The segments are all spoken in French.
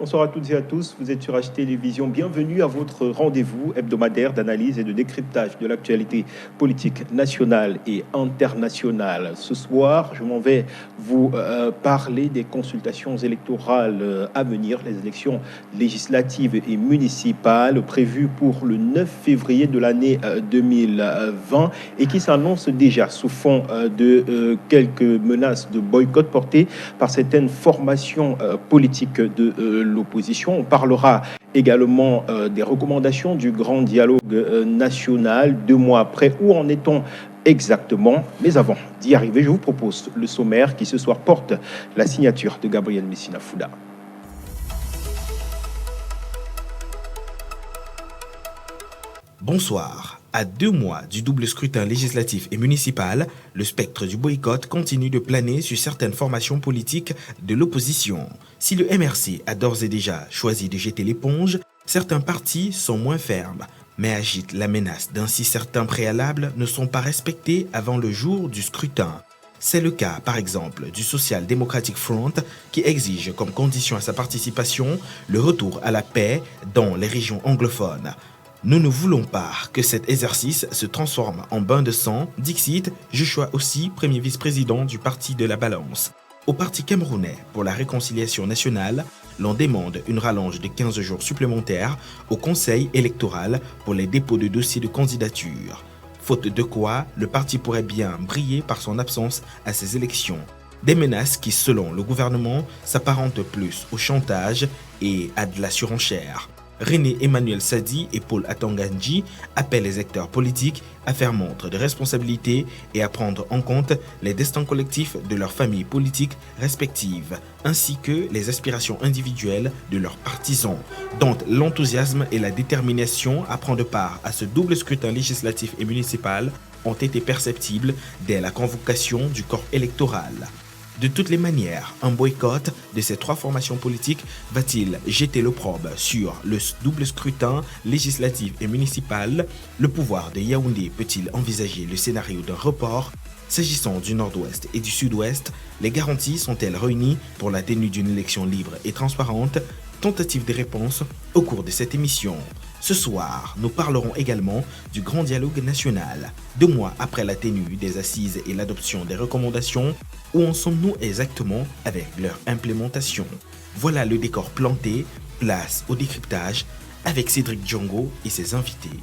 Bonsoir à toutes et à tous, vous êtes sur H Télévision. Bienvenue à votre rendez-vous hebdomadaire d'analyse et de décryptage de l'actualité politique nationale et internationale. Ce soir, je m'en vais vous parler des consultations électorales à venir, les élections législatives et municipales prévues pour le 9 février de l'année 2020 et qui s'annoncent déjà sous fond de quelques menaces de boycott portées par certaines formations politiques de l'opposition. On parlera également des recommandations du grand dialogue national 2 mois après. Où en est-on exactement? Mais avant d'y arriver, je vous propose le sommaire qui ce soir porte la signature de Gabriel Messina Fouda. Bonsoir. À 2 mois du double scrutin législatif et municipal, le spectre du boycott continue de planer sur certaines formations politiques de l'opposition. Si le MRC a d'ores et déjà choisi de jeter l'éponge, certains partis sont moins fermes, mais agitent la menace d'un si certains préalables ne sont pas respectés avant le jour du scrutin. C'est le cas, par exemple, du Social Democratic Front qui exige comme condition à sa participation le retour à la paix dans les régions anglophones. Nous ne voulons pas que cet exercice se transforme en bain de sang, dixit Joshua aussi, premier vice-président du Parti de la Balance. Au Parti camerounais pour la réconciliation nationale, l'on demande une rallonge de 15 jours supplémentaires au Conseil électoral pour les dépôts de dossiers de candidature. Faute de quoi, le parti pourrait bien briller par son absence à ces élections. Des menaces qui, selon le gouvernement, s'apparentent plus au chantage et à de la surenchère. René Emmanuel Sadi et Paul Atanganji appellent les acteurs politiques à faire montre de responsabilité et à prendre en compte les destins collectifs de leurs familles politiques respectives, ainsi que les aspirations individuelles de leurs partisans, dont l'enthousiasme et la détermination à prendre part à ce double scrutin législatif et municipal ont été perceptibles dès la convocation du corps électoral. De toutes les manières, un boycott de ces 3 formations politiques va-t-il jeter l'opprobre sur le double scrutin législatif et municipal? Le pouvoir de Yaoundé peut-il envisager le scénario d'un report? S'agissant du nord-ouest et du sud-ouest, les garanties sont-elles réunies pour la tenue d'une élection libre et transparente? Tentative de réponse au cours de cette émission. Ce soir, nous parlerons également du grand dialogue national. 2 mois après la tenue des assises et l'adoption des recommandations, où en sommes-nous exactement avec leur implémentation? Voilà le décor planté, place au décryptage avec Cédric Djongo et ses invités.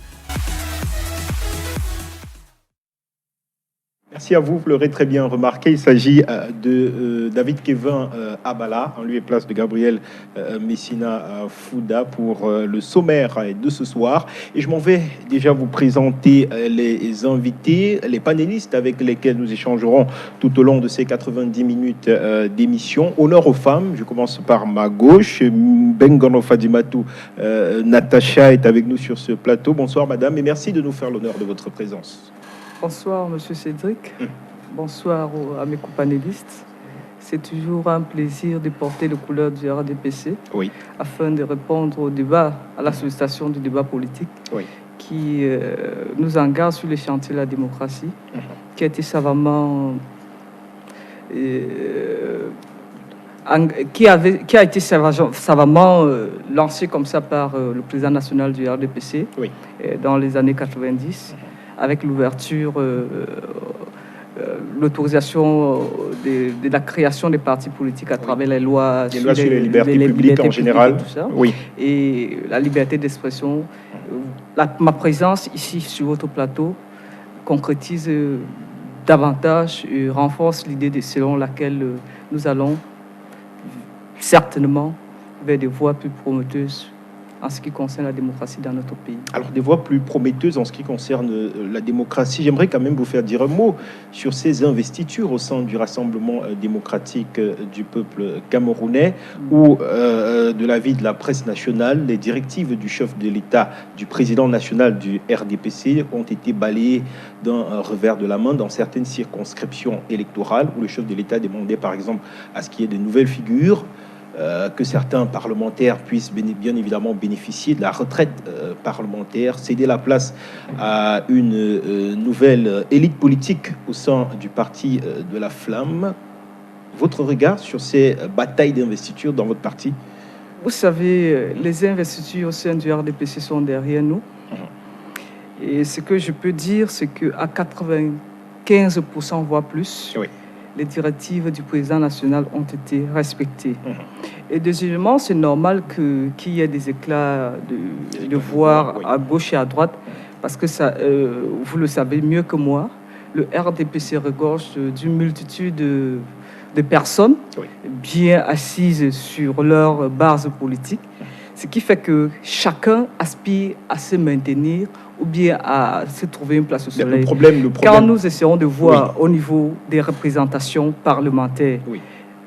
Merci à vous, vous l'aurez très bien remarqué. Il s'agit de David Kevin Abala, en lieu et place de Gabriel Messina Fouda pour le sommaire de ce soir. Et je m'en vais déjà vous présenter les invités, les panélistes avec lesquels nous échangerons tout au long de ces 90 minutes d'émission. Honneur aux femmes, je commence par ma gauche. Bengono Fadimatou Natacha est avec nous sur ce plateau. Bonsoir madame et merci de nous faire l'honneur de votre présence. Bonsoir, monsieur Cédric. Bonsoir à mes co-panélistes. C'est toujours un plaisir de porter les couleurs du RDPC afin de répondre au débat, à la sollicitation du débat politique qui nous engage sur les chantiers de la démocratie, qui a été savamment lancé comme ça par le président national du RDPC dans les années 90. Avec l'ouverture, l'autorisation de la création des partis politiques à travers les lois sur les libertés publiques en général. Tout ça. Et la liberté d'expression. Ma présence ici sur votre plateau concrétise davantage et renforce l'idée selon laquelle nous allons certainement vers des voies plus prometteuses en ce qui concerne la démocratie dans notre pays. Alors, des voix plus prometteuses en ce qui concerne la démocratie. J'aimerais quand même vous faire dire un mot sur ces investitures au sein du Rassemblement démocratique du peuple camerounais, où, de l'avis de la presse nationale, les directives du chef de l'État, du président national du RDPC, ont été balayées d'un revers de la main dans certaines circonscriptions électorales, où le chef de l'État demandait, par exemple, à ce qu'il y ait de nouvelles figures, que certains parlementaires puissent bien évidemment bénéficier de la retraite parlementaire, céder la place à une nouvelle élite politique au sein du parti de la Flamme. Votre regard sur ces batailles d'investiture dans votre parti? Vous savez, les investitures au sein du RDPC sont derrière nous. Et ce que je peux dire, c'est qu'à 95%, voire plus, oui, les directives du président national ont été respectées. Et deuxièmement, c'est normal qu'il y ait des éclats de voix à gauche et à droite, parce que ça, vous le savez mieux que moi, le RDPC regorge d'une multitude de personnes bien assises sur leur base politique, ce qui fait que chacun aspire à se maintenir ou bien à se trouver une place au soleil. Le problème... Quand nous essayons de voir au niveau des représentations parlementaires,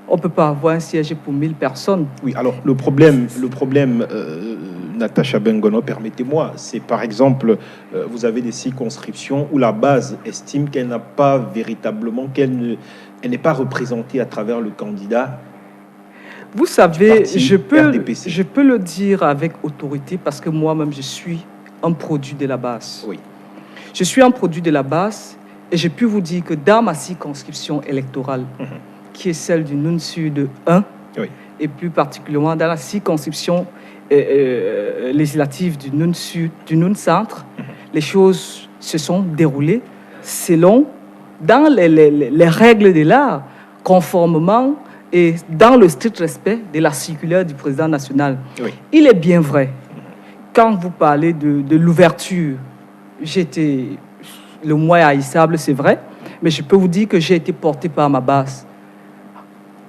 on ne peut pas avoir un siège pour 1000 personnes. Oui, alors le problème Natacha Bengono, permettez-moi, c'est par exemple, vous avez des circonscriptions où la base estime qu'elle n'a pas véritablement, elle n'est pas représentée à travers le candidat. Vous savez, je peux le dire avec autorité parce que moi-même, je suis un produit de la base. Oui. Je suis un produit de la base et j'ai pu vous dire que dans ma circonscription électorale, qui est celle du Noun Sud 1, et plus particulièrement dans la circonscription législative du Noun Sud, du Noun Centre, les choses se sont déroulées selon, dans les règles de l'art, conformément et dans le strict respect de la circulaire du président national. Oui. Il est bien vrai, quand vous parlez de l'ouverture, j'étais le moins haïssable, c'est vrai, mais je peux vous dire que j'ai été porté par ma base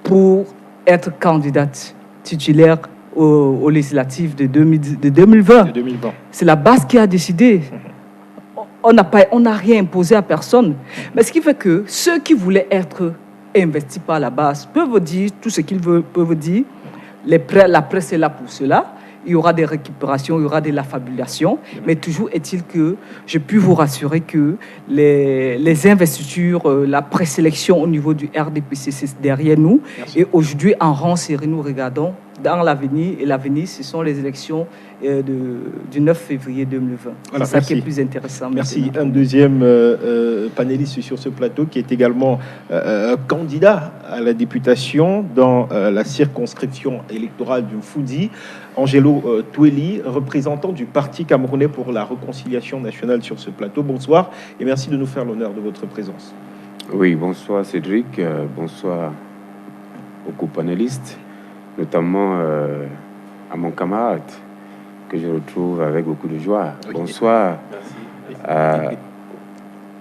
pour être candidate titulaire aux législatives de 2020. C'est la base qui a décidé. On n'a rien imposé à personne. Mais ce qui fait que ceux qui voulaient être investis par la base peuvent dire tout ce qu'ils peuvent dire. La presse est là pour cela. Il y aura des récupérations, il y aura de l'affabulation, mais toujours est-il que je puis vous rassurer que les investitures, la présélection au niveau du RDPC, c'est derrière nous. Merci. Et aujourd'hui, en rang serré, nous regardons dans l'avenir, et l'avenir, ce sont les élections du 9 février 2020. Voilà, c'est ça qui est plus intéressant. Merci. Maintenant. Un deuxième panéliste sur ce plateau qui est également candidat à la députation dans la circonscription électorale du Foudi, Angelo Toueli, représentant du Parti camerounais pour la réconciliation nationale sur ce plateau. Bonsoir et merci de nous faire l'honneur de votre présence. Oui, bonsoir Cédric, bonsoir aux co-panélistes, notamment à mon camarade que je retrouve avec beaucoup de joie. Oui. Bonsoir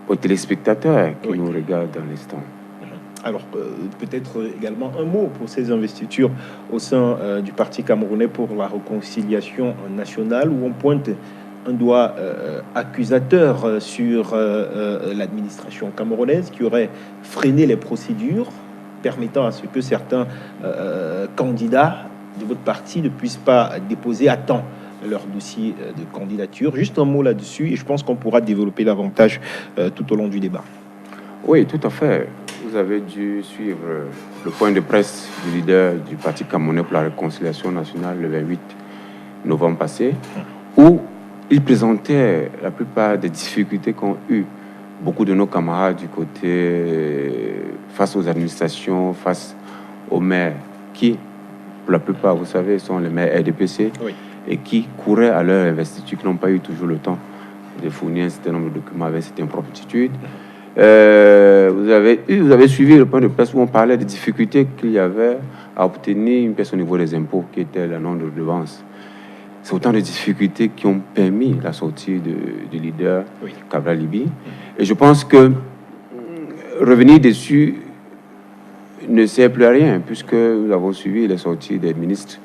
aux téléspectateurs qui nous regardent dans l'instant. Alors, peut-être également un mot pour ces investitures au sein du Parti camerounais pour la réconciliation nationale, où on pointe un doigt accusateur sur l'administration camerounaise qui aurait freiné les procédures permettant à ce que certains candidats de votre parti ne puissent pas déposer à temps leur dossier de candidature. Juste un mot là-dessus et je pense qu'on pourra développer davantage tout au long du débat. Oui, tout à fait. Vous avez dû suivre le point de presse du leader du Parti camerounais pour la réconciliation nationale le 28 novembre passé, où il présentait la plupart des difficultés qu'ont eues beaucoup de nos camarades du côté face aux administrations, face aux maires qui, pour la plupart, vous savez, sont les maires RDPC et qui couraient à leur investiture, qui n'ont pas eu toujours le temps de fournir un certain nombre de documents avec cette impromptitude. Vous avez suivi le point de presse où on parlait des difficultés qu'il y avait à obtenir une pièce au niveau des impôts qui était la non-redevance. C'est autant de difficultés qui ont permis la sortie du leader Cabral Libi. Et je pense que revenir dessus ne sert plus à rien, puisque nous avons suivi les sorties des ministres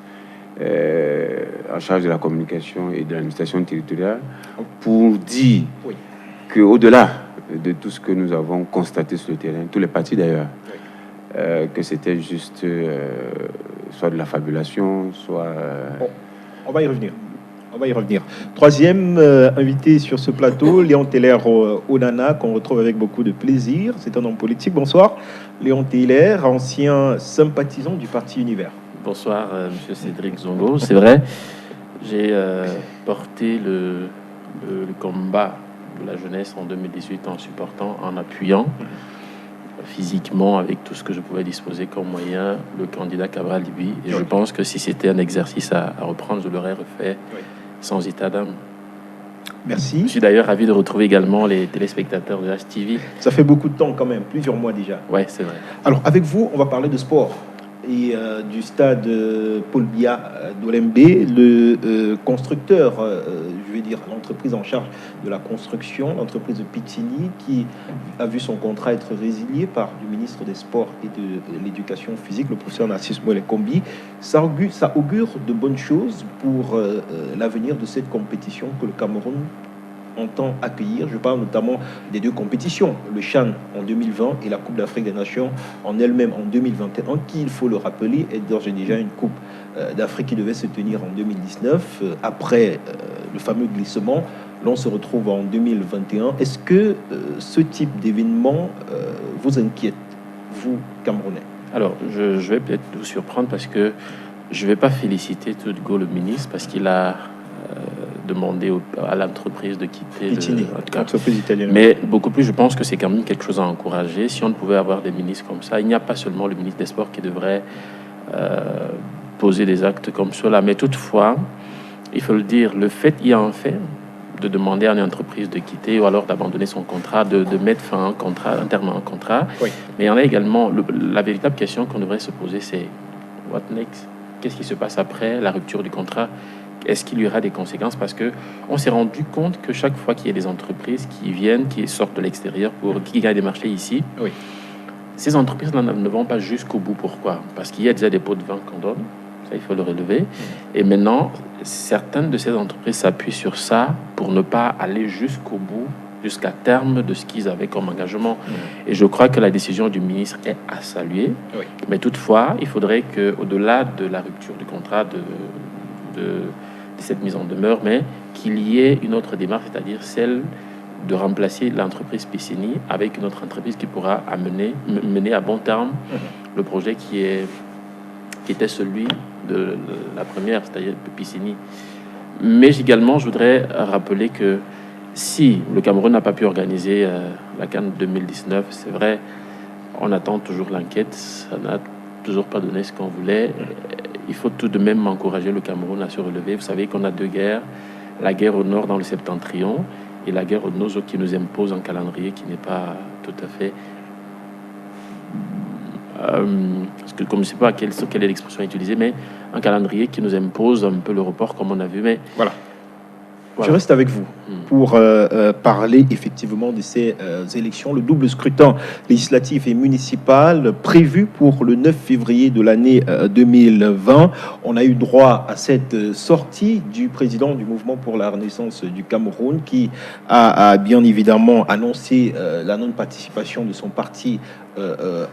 en charge de la communication et de l'administration territoriale, pour dire qu'au-delà de tout ce que nous avons constaté sur le terrain, tous les partis d'ailleurs, que c'était juste soit de la fabulation, soit... Bon, on va y revenir. Troisième invité sur ce plateau, Léon Teller Onana, qu'on retrouve avec beaucoup de plaisir. C'est un homme politique. Bonsoir, Léon Teller, ancien sympathisant du Parti Univers. Bonsoir, Monsieur Cédric Zongo. C'est vrai, j'ai porté le combat de la jeunesse en 2018 en supportant, en appuyant physiquement avec tout ce que je pouvais disposer comme moyen le candidat Cabral Libye. Et je pense que si c'était un exercice à reprendre, je l'aurais refait sans état d'âme. Merci. Je suis d'ailleurs ravi de retrouver également les téléspectateurs de HTV. Ça fait beaucoup de temps quand même, plusieurs mois déjà. Oui, c'est vrai. Alors avec vous, on va parler de sport et du stade Paul Biya d'Olembe, le constructeur, je vais dire l'entreprise en charge de la construction, l'entreprise de Pizzini, qui a vu son contrat être résilié par le ministre des Sports et de l'Éducation physique, le professeur Narcisse Moele-Kombi. Ça augure de bonnes choses pour l'avenir de cette compétition que le Cameroun entend accueillir. Je parle notamment des deux compétitions, le CHAN en 2020 et la Coupe d'Afrique des Nations en elle-même en 2021, qui, il faut le rappeler, est d'ores et déjà une Coupe d'Afrique qui devait se tenir en 2019. Après le fameux glissement, l'on se retrouve en 2021. Est-ce que ce type d'événement vous inquiète, vous, Camerounais? Alors, je vais peut-être vous surprendre parce que je ne vais pas féliciter tout de go le ministre parce qu'il a demander à l'entreprise de quitter l'entreprise italienne. Mais beaucoup plus, je pense que c'est quand même quelque chose à encourager. Si on ne pouvait avoir des ministres comme ça, il n'y a pas seulement le ministre des Sports qui devrait poser des actes comme cela, mais toutefois, il faut le dire, il y a un fait de demander à une entreprise de quitter ou alors d'abandonner son contrat, de mettre fin à un contrat, un terme à un contrat. Oui. Mais il y en a également, la véritable question qu'on devrait se poser, c'est what next? Qu'est-ce qui se passe après la rupture du contrat? Est-ce qu'il y aura des conséquences? Parce qu'on s'est rendu compte que chaque fois qu'il y a des entreprises qui viennent, qui sortent de l'extérieur, qui gagnent des marchés ici, ces entreprises ne vont pas jusqu'au bout. Pourquoi? Parce qu'il y a déjà des pots de vin qu'on donne, ça il faut le relever. Et maintenant, certaines de ces entreprises s'appuient sur ça pour ne pas aller jusqu'au bout, jusqu'à terme de ce qu'ils avaient comme engagement. Et je crois que la décision du ministre est à saluer. Mais toutefois, il faudrait qu'au-delà de la rupture du contrat de cette mise en demeure, mais qu'il y ait une autre démarche, c'est-à-dire celle de remplacer l'entreprise Pizzini avec une autre entreprise qui pourra mener à bon terme le projet qui était celui de la première, c'est-à-dire Pizzini. Mais également, je voudrais rappeler que si le Cameroun n'a pas pu organiser la CAN 2019, c'est vrai, on attend toujours l'enquête, ça n'a toujours pas donné ce qu'on voulait. Il faut tout de même encourager le Cameroun à se relever. Vous savez qu'on a deux guerres, la guerre au nord dans le septentrion et la guerre au nord qui nous impose un calendrier qui n'est pas tout à fait... parce que, comme je ne sais pas quelle est l'expression utilisée, mais un calendrier qui nous impose un peu le report comme on a vu. Mais voilà. Je reste avec vous pour parler effectivement de ces élections. Le double scrutin législatif et municipal prévu pour le 9 février de l'année 2020. On a eu droit à cette sortie du président du Mouvement pour la Renaissance du Cameroun qui a bien évidemment annoncé la non-participation de son parti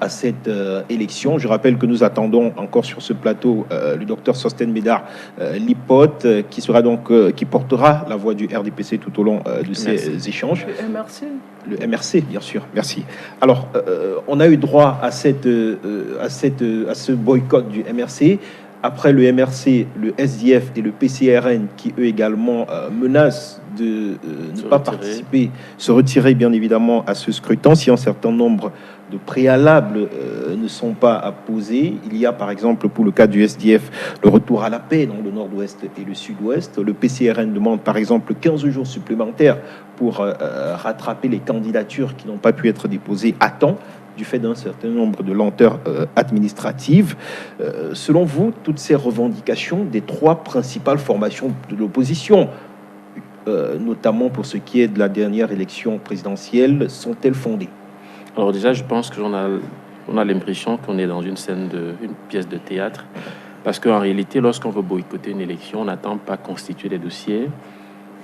à cette élection. Je rappelle que nous attendons encore sur ce plateau le docteur Sosten Médard Lipote qui sera donc qui portera la voix du RDPC tout au long de ces échanges. Le MRC. Le MRC, bien sûr. Merci. Alors, on a eu droit à ce boycott du MRC. Après le MRC, le SDF et le PCRN qui eux également menacent de ne pas participer, se retirer bien évidemment à ce scrutin si un certain nombre de préalables ne sont pas apposés. Il y a par exemple pour le cas du SDF le retour à la paix dans le nord-ouest et le sud-ouest. Le PCRN demande par exemple 15 jours supplémentaires pour rattraper les candidatures qui n'ont pas pu être déposées à temps du fait d'un certain nombre de lenteurs administratives. Selon vous, toutes ces revendications des trois principales formations de l'opposition, notamment pour ce qui est de la dernière élection présidentielle, sont-elles fondées? Alors déjà, je pense qu'on a l'impression qu'on est dans une pièce de théâtre. Parce qu'en réalité, lorsqu'on veut boycotter une élection, on n'attend pas constituer des dossiers,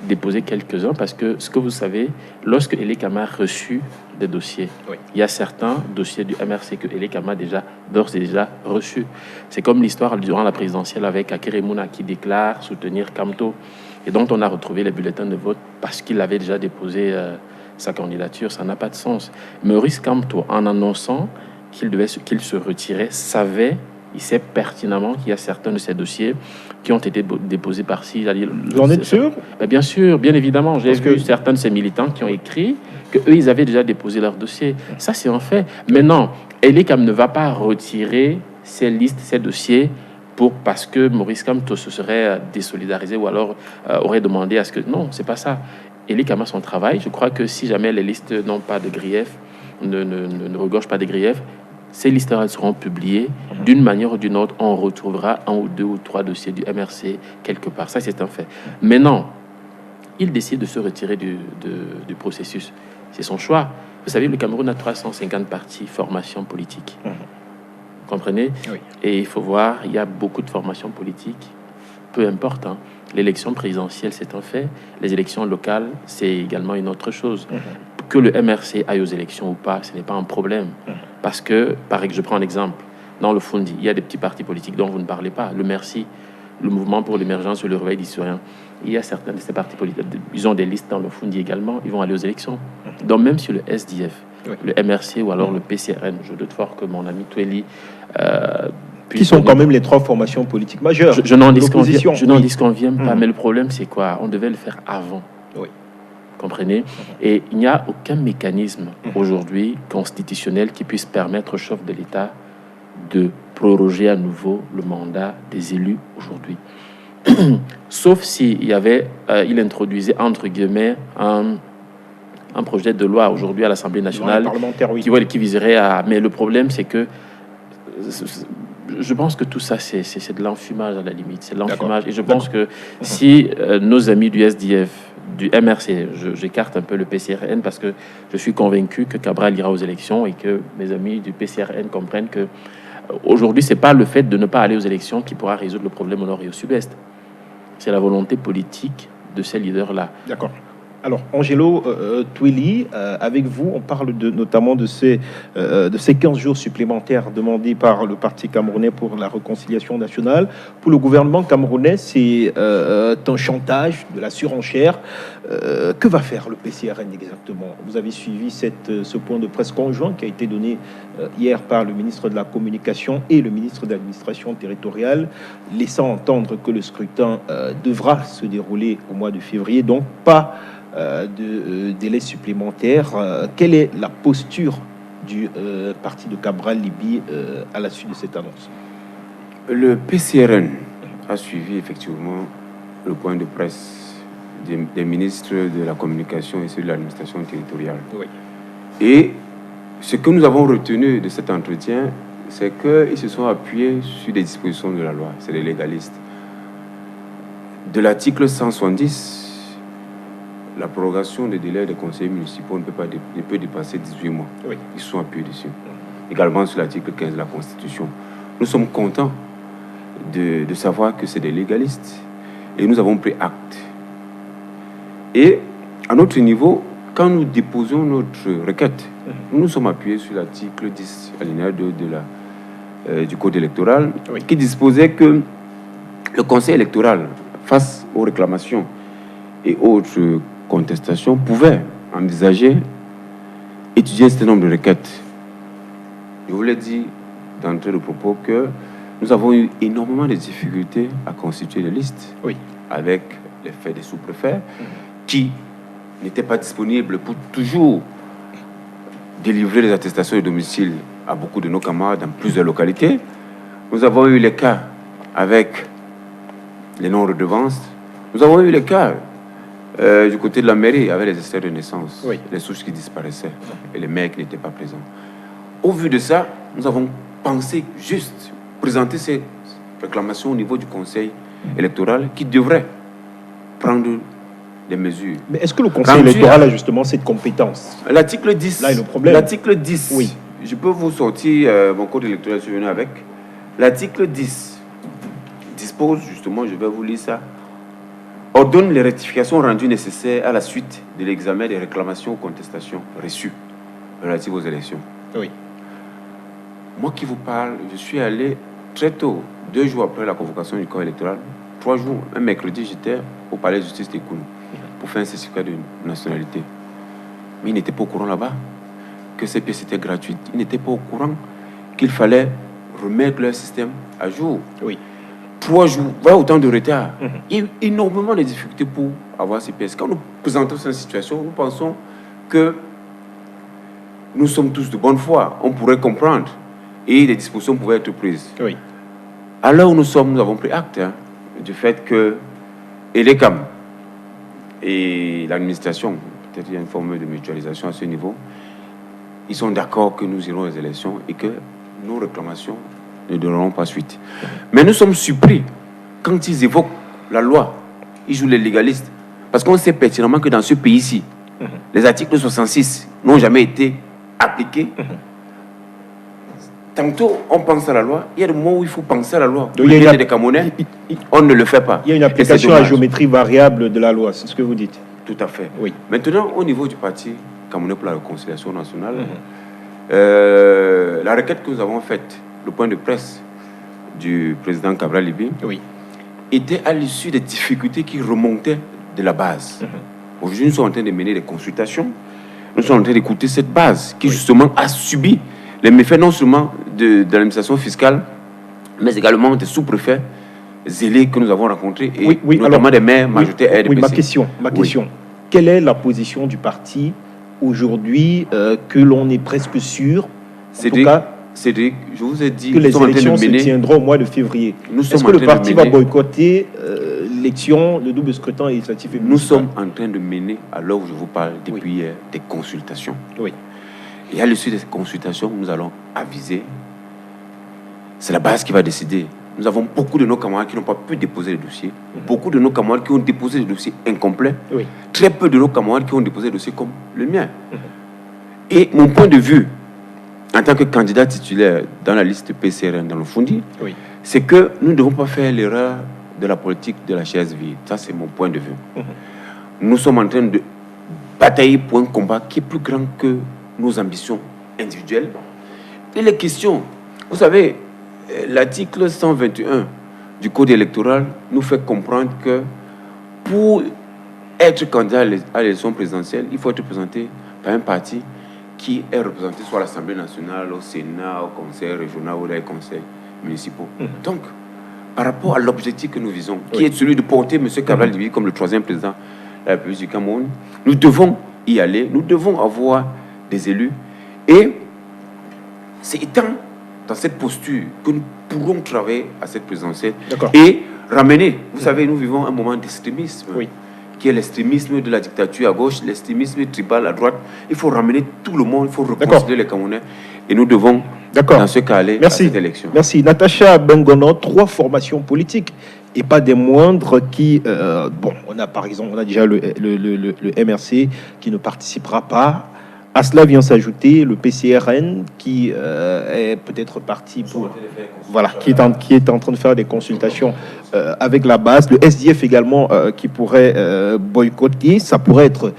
déposer quelques-uns, parce que ce que vous savez, lorsque Elekama a reçu des dossiers, il y a certains dossiers du MRC que Elekama a d'ores et déjà reçus. C'est comme l'histoire durant la présidentielle avec Akeremouna qui déclare soutenir Kamto et dont on a retrouvé les bulletins de vote parce qu'il avait déjà déposé sa candidature. Ça n'a pas de sens. Maurice Kamto, en annonçant qu'il se retirait, il sait pertinemment qu'il y a certains de ces dossiers qui ont été déposés par-ci. Vous en êtes sûr? Bien sûr, bien évidemment. J'ai vu certains de ces militants qui ont écrit qu'eux, ils avaient déjà déposé leur dossier. Ça, c'est un fait. Maintenant, Elekam ne va pas retirer ces listes, ces dossiers, parce que Maurice Kamto se serait désolidarisé ou alors aurait demandé à ce que... Non, c'est pas ça. Elekam a son travail. Je crois que si jamais les listes n'ont pas de griefs, ne regorgent pas de griefs, ces listes seront publiées. D'une manière ou d'une autre, on retrouvera 1 ou 2 ou 3 dossiers du MRC quelque part. Ça, c'est un fait. Maintenant, il décide de se retirer du processus. C'est son choix. Vous savez, le Cameroun a 350 partis, formation politique. Vous comprenez? Oui. Et il faut voir, il y a beaucoup de formations politiques. Peu importe. L'élection présidentielle, c'est un fait. Les élections locales, c'est également une autre chose. Que le MRC aille aux élections ou pas, ce n'est pas un problème. Parce que, je prends un exemple. Dans le Fundi, il y a des petits partis politiques dont vous ne parlez pas. Le Merci, le Mouvement pour l'émergence et le réveil d'Historiens. Il y a certains de ces partis politiques, ils ont des listes dans le Fundi également, ils vont aller aux élections. Donc même sur le SDF, le MRC ou alors le PCRN, je doute fort que mon ami Tweli... qui sont quand même les 3 formations politiques majeures. Je n'en disconviens pas, mais le problème c'est quoi? On devait le faire avant. Oui. Comprenez? Et il n'y a aucun mécanisme aujourd'hui constitutionnel qui puisse permettre au chef de l'État de proroger à nouveau le mandat des élus aujourd'hui. Sauf s'il y avait, il introduisait entre guillemets un projet de loi aujourd'hui à l'Assemblée nationale qui viserait à... Mais le problème c'est que je pense que tout ça c'est de l'enfumage à la limite. C'est de l'enfumage. Et je pense que si nos amis du SDF, du MRC, j'écarte un peu le PCRN parce que je suis convaincu que Cabral ira aux élections et que mes amis du PCRN comprennent que aujourd'hui, c'est pas le fait de ne pas aller aux élections qui pourra résoudre le problème au nord et au sud-est. C'est la volonté politique de ces leaders-là. D'accord. Alors, Angelo Tweli, avec vous, on parle notamment de ces 15 jours supplémentaires demandés par le Parti camerounais pour la réconciliation nationale. Pour le gouvernement camerounais, c'est un chantage, de la surenchère. Que va faire le PCRN exactement? Vous avez suivi ce point de presse conjoint qui a été donné hier par le ministre de la Communication et le ministre de l'Administration territoriale, laissant entendre que le scrutin devra se dérouler au mois de février, donc pas de délai supplémentaire. Quelle est la posture du parti de Cabral Libye à la suite de cette annonce? Le PCRN a suivi effectivement le point de presse des ministres de la Communication et de l'Administration territoriale. Oui. Et ce que nous avons retenu de cet entretien, c'est qu'ils se sont appuyés sur des dispositions de la loi. C'est les légalistes. De l'article 170, la prorogation des délais des conseillers municipaux ne peut dépasser 18 mois. Oui. Ils sont appuyés dessus. Également sur l'article 15 de la Constitution. Nous sommes contents de savoir que c'est des légalistes. Et nous avons pris acte. Et à notre niveau, quand nous déposons notre requête, nous nous sommes appuyés sur l'article 10, alinéa 2 du Code électoral, oui, qui disposait que le Conseil électoral, face aux réclamations et autres contestations, pouvait envisager étudier un certain nombre de requêtes. Je vous l'ai dit d'entrée de propos que nous avons eu énormément de difficultés à constituer les listes, oui, avec l'effet des sous-préfets qui n'étaient pas disponibles pour toujours délivrer les attestations de domicile à beaucoup de nos camarades dans plusieurs localités. Nous avons eu les cas avec les non-redevances. Nous avons eu les cas du côté de la mairie avec les extraits de naissance, oui, les souches qui disparaissaient et les maires qui n'étaient pas présents. Au vu de ça, nous avons pensé juste présenter ces réclamations au niveau du Conseil électoral qui devrait prendre des mesures. Mais est-ce que le Conseil électoral a justement cette compétence? L'article 10. Là est le problème. L'article 10. Oui. Je peux vous sortir mon code électoral, je suis venu avec. L'article 10 dispose justement, je vais vous lire ça, ordonne les rectifications rendues nécessaires à la suite de l'examen des réclamations ou contestations reçues relatives aux élections. Oui. Moi qui vous parle, je suis allé très tôt, 2 jours après la convocation du corps électoral, 3 jours, un mercredi, j'étais au palais de justice de Kounou pour faire un certificat de nationalité. Mais ils n'étaient pas au courant là-bas que ces pièces étaient gratuites. Ils n'étaient pas au courant qu'il fallait remettre leur système à jour. Oui. 3 jours, voilà autant de retard. Il y a eu énormément de difficultés pour avoir ces pièces. Quand nous présentons cette situation, nous pensons que nous sommes tous de bonne foi. On pourrait comprendre et des dispositions pouvaient être prises. Oui. À l'heure où nous sommes, nous avons pris acte du fait que ELECAM et l'administration, peut-être il y a une forme de mutualisation à ce niveau, ils sont d'accord que nous irons aux élections et que nos réclamations ne donneront pas suite. Mais nous sommes surpris quand ils évoquent la loi. Ils jouent les légalistes. Parce qu'on sait pertinemment que dans ce pays-ci, les articles 66 n'ont jamais été appliqués. Tantôt, on pense à la loi. Il y a des moments où il faut penser à la loi. Donc, il y a des Camerounais, on ne le fait pas. Il y a une application à géométrie variable de la loi, c'est ce que vous dites. Tout à fait. Oui. Maintenant, au niveau du parti Camerounais pour la réconciliation nationale, la requête que nous avons faite, le point de presse du président Cabral Libye, était à l'issue des difficultés qui remontaient de la base. Aujourd'hui, nous sommes en train de mener des consultations. Nous sommes en train d'écouter cette base qui, justement, a subi les méfaits non seulement de l'administration fiscale, mais également des sous-préfets zélés que nous avons rencontrés, et notamment des maires majoritaires RDPC. Oui, ma question. Quelle est la position du parti aujourd'hui que l'on est presque sûr, en tout cas, Cédric, je vous ai dit que les élections se tiendront au mois de février? Est-ce que le parti va boycotter l'élection, le double scrutin législatif et municipal? Nous sommes en train de mener, à l'heure où je vous parle, depuis hier, des consultations. Oui. Et à l'issue des consultations, nous allons aviser. C'est la base qui va décider. Nous avons beaucoup de nos camarades qui n'ont pas pu déposer les dossiers. Beaucoup de nos camarades qui ont déposé des dossiers incomplets. Très peu de nos camarades qui ont déposé des dossiers comme le mien. Et mon point de vue, en tant que candidat titulaire dans la liste PCRN dans le Fondi, c'est que nous ne devons pas faire l'erreur de la politique de la chaise vide. Ça, c'est mon point de vue. Nous sommes en train de batailler pour un combat qui est plus grand que nos ambitions individuelles. Et les questions, vous savez, l'article 121 du Code électoral nous fait comprendre que pour être candidat à l'élection présidentielle, il faut être présenté par un parti qui est représenté soit à l'Assemblée nationale, au Sénat, au Conseil régional ou les conseils municipaux. Donc, par rapport à l'objectif que nous visons, qui est celui de porter M. Cabral Libye comme le 3e président de la République du Cameroun, nous devons y aller, nous devons avoir des élus. Et c'est étant dans cette posture que nous pourrons travailler à cette présidentielle et ramener, vous savez, nous vivons un moment d'extrémisme, qui est l'extrémisme de la dictature à gauche, l'extrémisme tribal à droite. Il faut ramener tout le monde, il faut reconsidérer les Camerounais. Et nous devons, dans ce cas, aller à cette élection. Merci. Natacha Bengono, 3 formations politiques, et pas des moindres qui... on a par exemple, on a déjà le MRC qui ne participera pas. À cela vient s'ajouter le PCRN qui est peut-être parti pour... Voilà, qui est en train de faire des consultations avec la base. Le SDF également qui pourrait boycotter. Ça pourrait être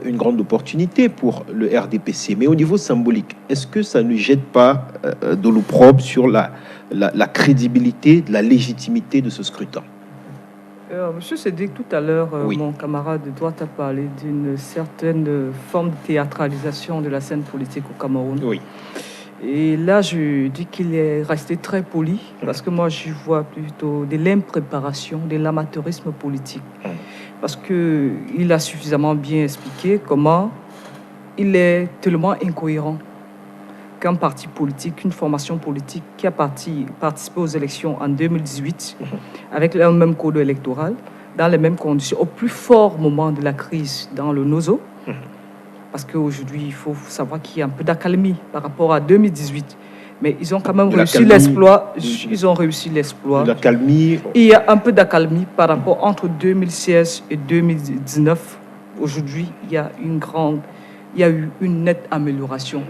une grande opportunité pour le RDPC. Mais au niveau symbolique, est-ce que ça ne jette pas de l'opprobre sur la crédibilité, la légitimité de ce scrutin? Monsieur Cédric, tout à l'heure, mon camarade de droite a parlé d'une certaine forme de théâtralisation de la scène politique au Cameroun. Et là, je dis qu'il est resté très poli, parce que moi, j'y vois plutôt de l'impréparation, de l'amateurisme politique. Parce qu'il a suffisamment bien expliqué comment il est tellement incohérent qu'un parti politique, une formation politique qui a participé aux élections en 2018 avec le même code électoral, dans les mêmes conditions, au plus fort moment de la crise dans le Nozo, parce qu'aujourd'hui, il faut savoir qu'il y a un peu d'accalmie par rapport à 2018. Mais ils ont quand même réussi l'exploit. Ils ont réussi l'exploit. L'accalmie. Il y a un peu d'accalmie par rapport entre 2016 et 2019. Aujourd'hui, il y a une grande il y a eu une nette amélioration.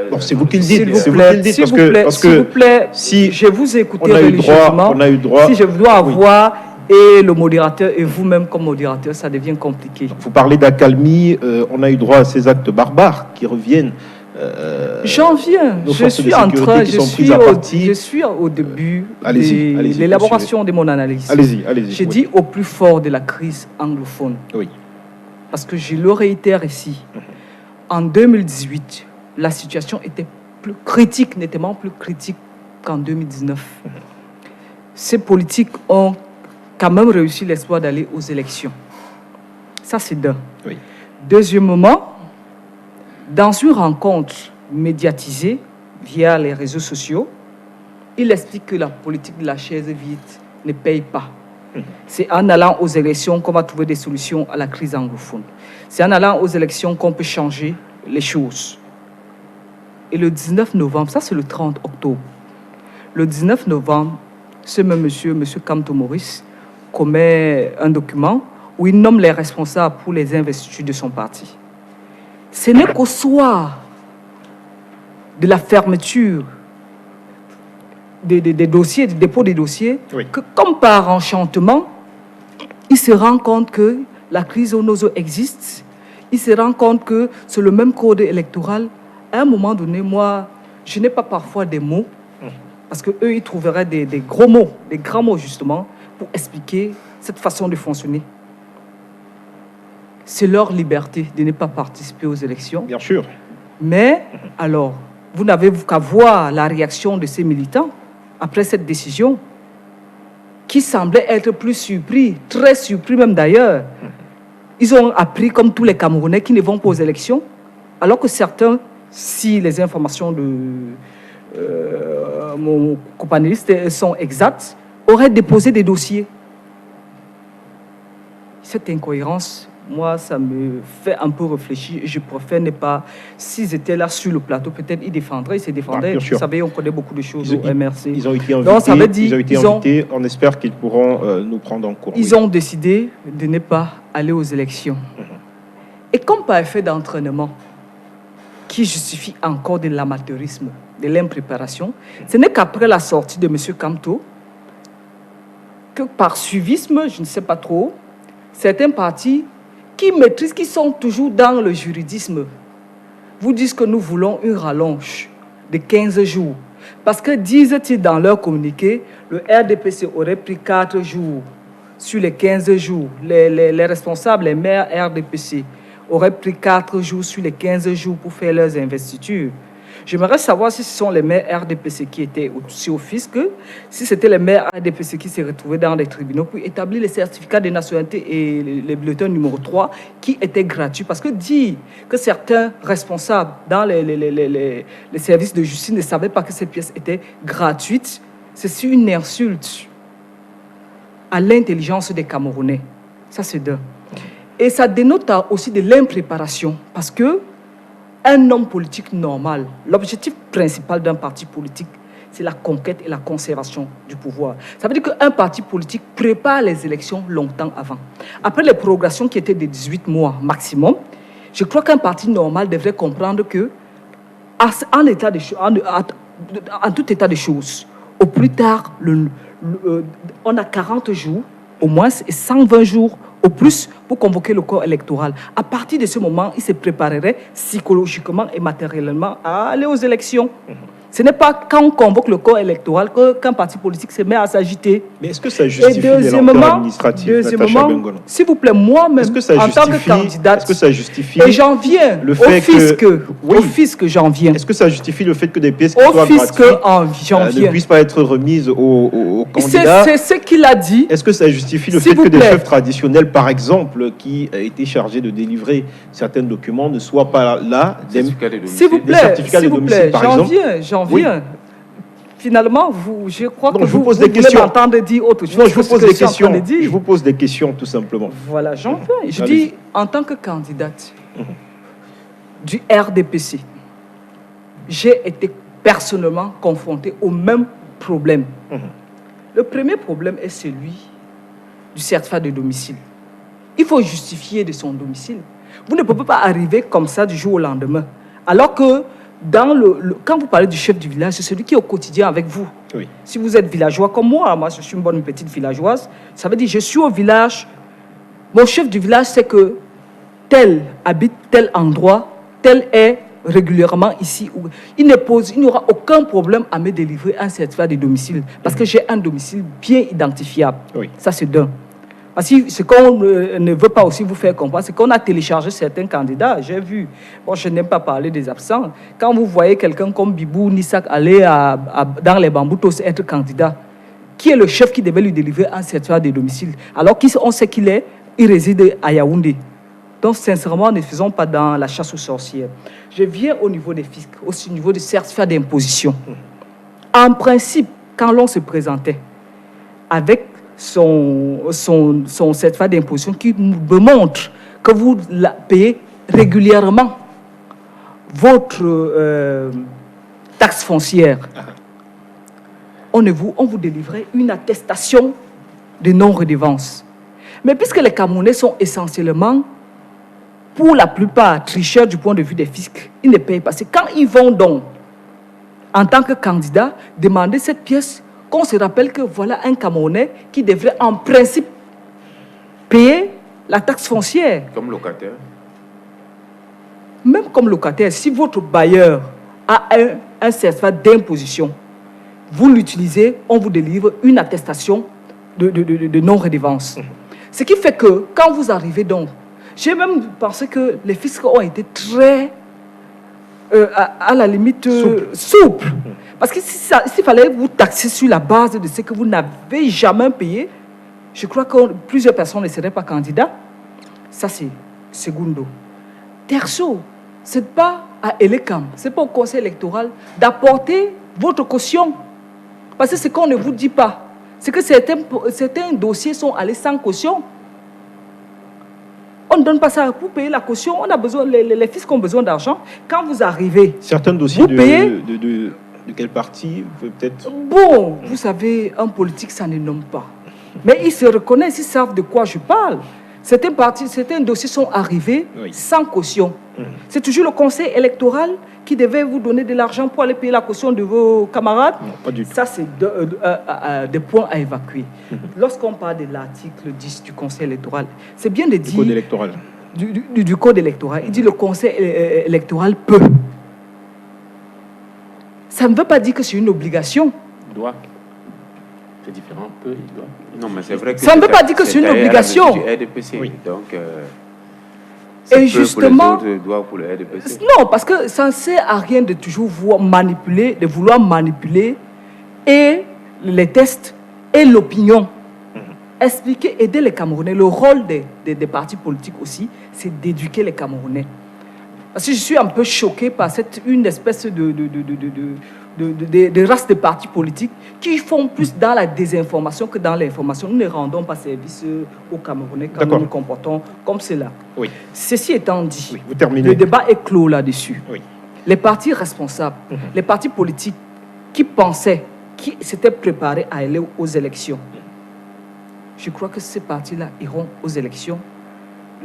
Bon, c'est vous qui le dites. S'il vous plaît, si je vous ai écouté religieusement, si je dois avoir et le modérateur et vous-même comme modérateur, ça devient compliqué. Vous parlez d'accalmie, on a eu droit à ces actes barbares qui reviennent. J'en viens. Je suis au début de l'élaboration de mon analyse. Allez-y. J'ai dit au plus fort de la crise anglophone. Oui. Parce que je le réitère ici. En 2018, la situation était plus critique, nettement plus critique qu'en 2019. Ces politiques ont quand même réussi l'espoir d'aller aux élections. Ça, c'est d'un. Oui. Deuxièmement, dans une rencontre médiatisée via les réseaux sociaux, il explique que la politique de la chaise vide ne paye pas. C'est en allant aux élections qu'on va trouver des solutions à la crise anglophone. C'est en allant aux élections qu'on peut changer les choses. Et le 19 novembre, ça c'est le 30 octobre, le 19 novembre, ce même monsieur Kamto Maurice, commet un document où il nomme les responsables pour les investitures de son parti. Ce n'est qu'au soir de la fermeture des dossiers, du dépôt des dossiers, que comme par enchantement, il se rend compte que la crise zoonoso existe. Il se rend compte que c'est le même code électoral. À un moment donné, moi, je n'ai pas parfois des mots, parce qu'eux, ils trouveraient des gros mots, des grands mots justement, pour expliquer cette façon de fonctionner. C'est leur liberté de ne pas participer aux élections. Bien sûr. Mais, alors, vous n'avez qu'à voir la réaction de ces militants après cette décision, qui semblaient être plus surpris, très surpris même d'ailleurs. Ils ont appris, comme tous les Camerounais, qui ne vont pas aux élections, alors que certains, si les informations de mon copanéliste sont exactes, auraient déposé des dossiers. Cette incohérence, moi, ça me fait un peu réfléchir. Je préfère ne pas... S'ils étaient là sur le plateau, peut-être ils défendraient, ils se défendraient. Vous savez, on connaît beaucoup de choses au MRC. Ils ont été invités. On espère qu'ils pourront nous prendre en cours. Ils ont décidé de ne pas aller aux élections. Et comme par effet d'entraînement, qui justifie encore de l'amateurisme, de l'impréparation, ce n'est qu'après la sortie de M. Kamto, que par suivisme, je ne sais pas trop, certains partis qui maîtrisent, qui sont toujours dans le juridisme, vous disent que nous voulons une rallonge de 15 jours. Parce que, disent-ils dans leur communiqué, le RDPC aurait pris 4 jours sur les 15 jours. Les responsables, les maires RDPC, auraient pris 4 jours sur les 15 jours pour faire leurs investitures. J'aimerais savoir si ce sont les maires RDPC qui étaient aussi au fisc, si c'était les maires RDPC qui se retrouvaient dans les tribunaux pour établir les certificats de nationalité et les bulletins numéro 3 qui étaient gratuits. Parce que dire que certains responsables dans les services de justice ne savaient pas que ces pièces étaient gratuites, c'est une insulte à l'intelligence des Camerounais. Ça, c'est deux. Et ça dénote aussi de l'impréparation. Parce que un homme politique normal, l'objectif principal d'un parti politique, c'est la conquête et la conservation du pouvoir. Ça veut dire qu'un parti politique prépare les élections longtemps avant. Après les prorogations qui étaient de 18 mois maximum, je crois qu'un parti normal devrait comprendre que, en tout état de choses, au plus tard, on a 40 jours, au moins, et 120 jours au plus pour convoquer le corps électoral. À partir de ce moment, il se préparerait psychologiquement et matériellement à aller aux élections. Ce n'est pas quand on convoque le corps électoral qu'un parti politique se met à s'agiter. Mais est-ce que ça justifie les lenteurs administratives, Natacha Bengono ? S'il vous plaît, moi-même, en tant que candidate, est-ce que ça justifie et j'en viens au fisc, j'en viens. Est-ce que ça justifie le fait que des pièces qui soient gratuites ne puissent pas être remises aux candidats ? C'est ce qu'il a dit. Est-ce que ça justifie le fait que des chefs traditionnels, par exemple, qui étaient chargés de délivrer certains documents, ne soient pas là, s'il vous plaît, par exemple ? J'en viens. Finalement, je crois que vous voulez m'entendre dire autre chose. Non, je vous pose des questions, tout simplement. Voilà, j'en viens. Je dis, en tant que candidate du RDPC, j'ai été personnellement confronté au même problème. Le premier problème est celui du certificat de domicile. Il faut justifier de son domicile. Vous ne pouvez pas arriver comme ça du jour au lendemain. Alors que quand vous parlez du chef du village, c'est celui qui est au quotidien avec vous. Oui. Si vous êtes villageois comme moi je suis une bonne petite villageoise, ça veut dire je suis au village, mon chef du village sait que tel habite tel endroit, tel est régulièrement ici. Il n'y aura aucun problème à me délivrer un certificat de domicile parce que j'ai un domicile bien identifiable. Oui. Ça, c'est d'un. Parce que ce qu'on ne veut pas aussi vous faire comprendre, c'est qu'on a téléchargé certains candidats. J'ai vu, je n'aime pas parler des absents. Quand vous voyez quelqu'un comme Bibou Nissak aller dans les Bamboutos être candidat, qui est le chef qui devait lui délivrer un certificat de domicile, alors qu'on sait il réside à Yaoundé. Donc, sincèrement, ne faisons pas dans la chasse aux sorcières. Je viens au niveau des fiscs, aussi au niveau des certificats d'imposition. En principe, quand l'on se présentait avec son certificat d'imposition qui me montre que vous payez régulièrement votre taxe foncière, on vous délivrait une attestation de non-redevance. Mais puisque les Camerounais sont essentiellement, pour la plupart, tricheurs du point de vue des fiscs, ils ne payent pas. C'est quand ils vont donc, en tant que candidat, demander cette pièce, qu'on se rappelle que voilà un Camerounais qui devrait en principe payer la taxe foncière. Comme locataire. Même comme locataire, si votre bailleur a un certificat d'imposition, vous l'utilisez, on vous délivre une attestation de non-redevance. Ce qui fait que quand vous arrivez donc, j'ai même pensé que les fiscs ont été très, à la limite, souples. Parce que s'il fallait vous taxer sur la base de ce que vous n'avez jamais payé, je crois que plusieurs personnes ne seraient pas candidats. Ça, c'est secundo. Terzo, ce n'est pas à Elekam, ce n'est pas au conseil électoral d'apporter votre caution. Parce que ce qu'on ne vous dit pas, c'est que certains dossiers sont allés sans caution. On ne donne pas ça pour payer la caution. On a besoin, les fiscs ont besoin d'argent. Quand vous arrivez, certains dossiers vous payez, de quel parti peut-être? Bon, vous savez, un politique, ça ne nomme pas. Mais ils se reconnaissent, ils savent de quoi je parle. Certains dossiers sont arrivés sans caution. C'est toujours le conseil électoral qui devait vous donner de l'argent pour aller payer la caution de vos camarades. Non, pas du tout. Ça, c'est des points à évacuer. Lorsqu'on parle de l'article 10 du conseil électoral, c'est bien de dire... Du code électoral. Du code électoral. Il dit le conseil électoral peut. Ça ne veut pas dire que c'est une obligation. Il doit. C'est différent, peut, il doit. Non, mais c'est vrai que ça ne veut pas dire que c'est une obligation. Du RDPC, oui. Donc, et justement, pour les autres, pour le RDPC. Non, parce que ça ne sert à rien de toujours vouloir manipuler et les tests et l'opinion. Expliquer, aider les Camerounais. Le rôle des partis politiques aussi, c'est d'éduquer les Camerounais. Parce que je suis un peu choqué par une espèce de race de partis politiques qui font plus dans la désinformation que dans l'information. Nous ne rendons pas service aux Camerounais quand nous nous comportons comme cela. Oui. Ceci étant dit, oui, vous terminez. Le débat est clos là-dessus. Oui. Les partis responsables, les partis politiques qui pensaient, qui s'étaient préparés à aller aux élections, je crois que ces partis-là iront aux élections.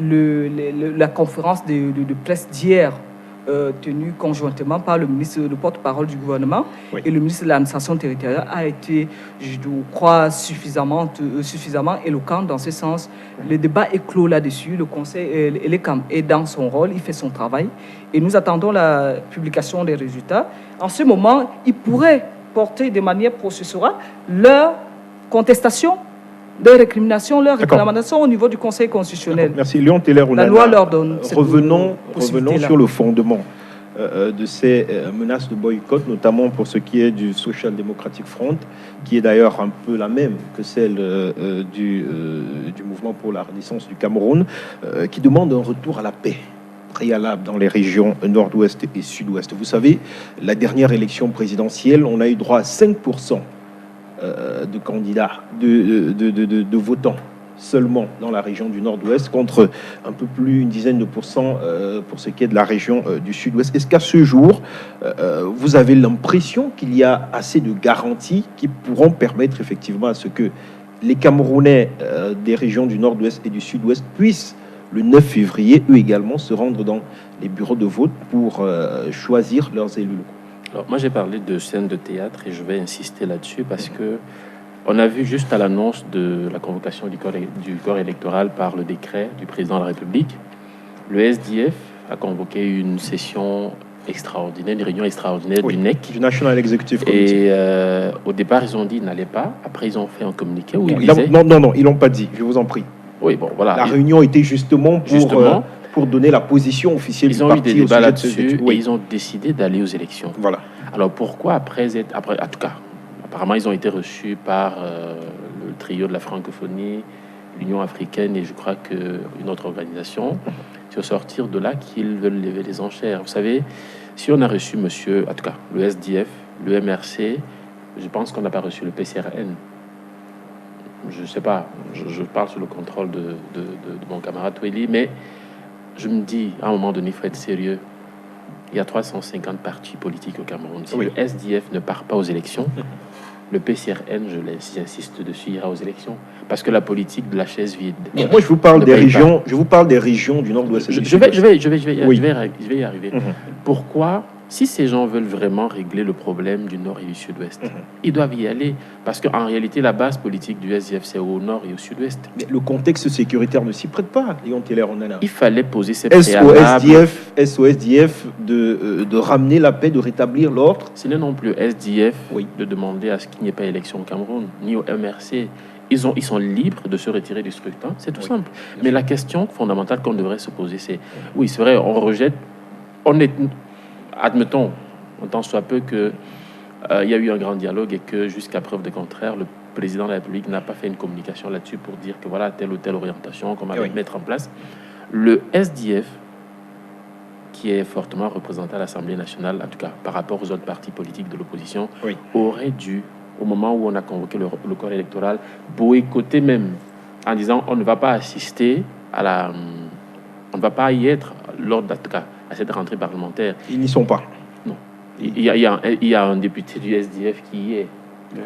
La conférence de presse d'hier, tenue conjointement par le porte-parole du gouvernement et le ministre de l'administration territoriale, a été, je crois, suffisamment éloquent dans ce sens. Le débat est clos là-dessus. Le conseil est dans son rôle, il fait son travail. Et nous attendons la publication des résultats. En ce moment, ils pourraient porter de manière processuale leur contestation, de récrimination, leur réclamation au niveau du Conseil constitutionnel. Merci. Léon Teller, la loi leur donne revenons sur le fondement de ces menaces de boycott, notamment pour ce qui est du Social Democratic Front, qui est d'ailleurs un peu la même que celle du mouvement pour la renaissance du Cameroun, qui demande un retour à la paix préalable dans les régions nord-ouest et sud-ouest. Vous savez, la dernière élection présidentielle, on a eu droit à 5% de candidats, de votants seulement dans la région du nord-ouest, contre un peu plus d'une dizaine de pourcents pour ce qui est de la région du sud-ouest. Est-ce qu'à ce jour, vous avez l'impression qu'il y a assez de garanties qui pourront permettre effectivement à ce que les Camerounais des régions du nord-ouest et du sud-ouest puissent le 9 février, eux également, se rendre dans les bureaux de vote pour choisir leurs élus locaux. Alors, moi, j'ai parlé de scène de théâtre et je vais insister là-dessus parce que on a vu juste à l'annonce de la convocation du corps électoral par le décret du président de la République, le SDF a convoqué une session extraordinaire, une réunion extraordinaire du NEC. Du National Executive Committee. Et au départ, ils ont dit qu'ils n'allaient pas. Après, ils ont fait un communiqué où non, ils l'ont pas dit, je vous en prie. Oui, bon, voilà. La réunion était justement pour donner la position officielle du parti. Ils ont eu des débats là-dessus et ils ont décidé d'aller aux élections. Voilà. Alors, pourquoi après, en tout cas, apparemment, ils ont été reçus par le trio de la francophonie, l'Union africaine et je crois qu'une autre organisation. C'est au sortir de là qu'ils veulent lever les enchères. Vous savez, si on a reçu monsieur, en tout cas, le SDF, le MRC, je pense qu'on n'a pas reçu le PCRN. Je ne sais pas, je parle sous le contrôle de mon camarade Toueli, mais je me dis, à un moment donné, il faut être sérieux. Il y a 350 partis politiques au Cameroun. Si le SDF ne part pas aux élections, le PCRN, j'insiste dessus, ira aux élections. Parce que la politique de la chaise vide. Moi, je vous parle des régions. Je vous parle des régions du Nord-Ouest. Je vais y arriver. Pourquoi, si ces gens veulent vraiment régler le problème du Nord et du Sud-Ouest, ils doivent y aller. Parce qu'en réalité, la base politique du SDF, c'est au Nord et au Sud-Ouest. Mais le contexte sécuritaire ne s'y prête pas, Léon Teller-Onana. Il fallait poser ces préalables. SOSDF de ramener la paix, de rétablir l'ordre. Ce n'est non plus SDF de demander à ce qu'il n'y ait pas élection au Cameroun, ni au MRC. Ils sont libres de se retirer du scrutin, c'est tout simple. Mais la question fondamentale qu'on devrait se poser, c'est, oui, c'est vrai, on rejette, admettons, en tant soit peu qu'il y a eu un grand dialogue et que jusqu'à preuve de contraire, le président de la République n'a pas fait une communication là-dessus pour dire que voilà, telle ou telle orientation qu'on va mettre en place. Le SDF, qui est fortement représenté à l'Assemblée nationale, en tout cas par rapport aux autres partis politiques de l'opposition, aurait dû, au moment où on a convoqué le corps électoral, boycotter même, en disant on ne va pas assister à on ne va pas y être lors à cette rentrée parlementaire. Ils n'y sont pas. Non. Il y a un député du SDF qui y est.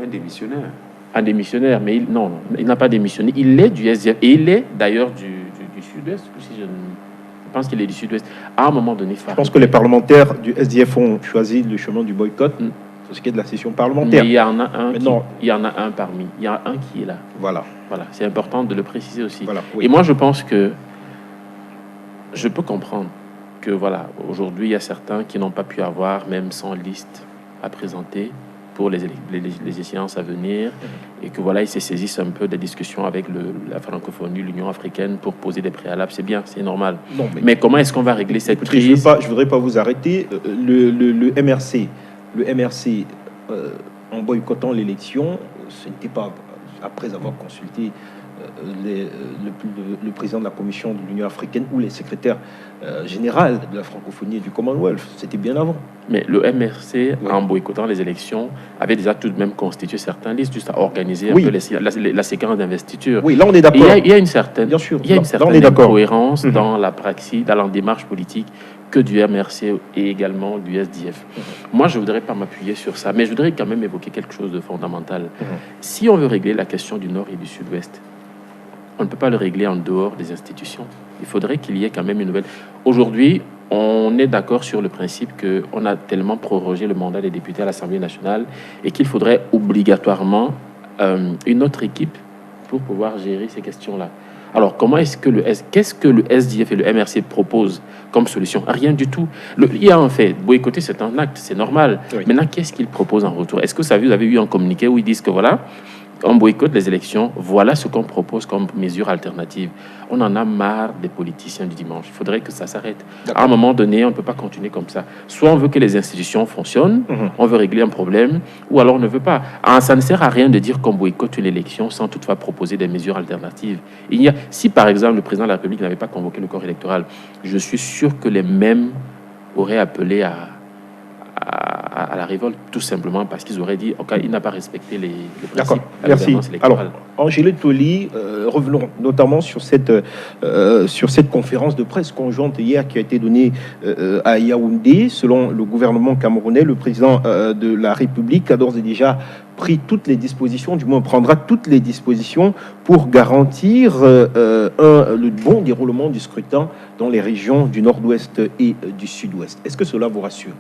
Un démissionnaire. Un démissionnaire, mais il n'a pas démissionné. Il est du SDF et il est d'ailleurs du Sud-Ouest. Si je pense qu'il est du Sud-Ouest. À un moment donné, je pense que les parlementaires du SDF ont choisi le chemin du boycott. Ce qui est de la session parlementaire. Mais il y en a un parmi. Il y a un qui est là. Voilà. C'est important de le préciser aussi. Voilà, Et moi, je pense que je peux comprendre que aujourd'hui, il y a certains qui n'ont pas pu avoir, même sans liste à présenter pour les échéances à venir, et que ils se saisissent un peu des discussions avec la francophonie, l'Union africaine pour poser des préalables. C'est bien, c'est normal. Non, mais comment est-ce qu'on va régler cette crise? Je voudrais pas vous arrêter. Le MRC, en boycottant l'élection, ce n'était pas après avoir consulté le président de la commission de l'Union africaine ou les secrétaires généraux de la francophonie et du Commonwealth. C'était bien avant. Mais le MRC, en boycottant les élections, avait déjà tout de même constitué certaines listes, juste à organiser un peu la séquence d'investiture. Oui, là on est d'accord. Il y a une certaine, bien sûr, cohérence dans la praxis, dans la démarche politique que du MRC et également du SDF. Moi, je ne voudrais pas m'appuyer sur ça, mais je voudrais quand même évoquer quelque chose de fondamental. Si on veut régler la question du Nord et du Sud-Ouest, on ne peut pas le régler en dehors des institutions. Il faudrait qu'il y ait quand même une nouvelle... Aujourd'hui, on est d'accord sur le principe qu'on a tellement prorogé le mandat des députés à l'Assemblée nationale et qu'il faudrait obligatoirement une autre équipe pour pouvoir gérer ces questions-là. Alors, qu'est-ce que le SDF et le MRC proposent comme solution? Rien du tout. Il y a un fait, boycotter, c'est un acte, c'est normal. Maintenant, qu'est-ce qu'ils proposent en retour? Est-ce que vous avez eu un communiqué où ils disent que on boycotte les élections, voilà ce qu'on propose comme mesure alternative. On en a marre des politiciens du dimanche. Il faudrait que ça s'arrête. À un moment donné, on ne peut pas continuer comme ça. Soit on veut que les institutions fonctionnent, on veut régler un problème, ou alors on ne veut pas. Ça ne sert à rien de dire qu'on boycotte une élection sans toutefois proposer des mesures alternatives. Si par exemple le président de la République n'avait pas convoqué le corps électoral, je suis sûr que les mêmes auraient appelé à à la révolte, tout simplement parce qu'ils auraient dit il n'a pas respecté les principes. D'accord, merci. Alors, Angélique Toli, revenons notamment sur cette conférence de presse conjointe hier qui a été donnée à Yaoundé. Selon le gouvernement camerounais, le président de la République a d'ores et déjà pris toutes les dispositions, du moins prendra toutes les dispositions pour garantir le bon déroulement du scrutin dans les régions du nord-ouest et du sud-ouest. Est-ce que cela vous rassure?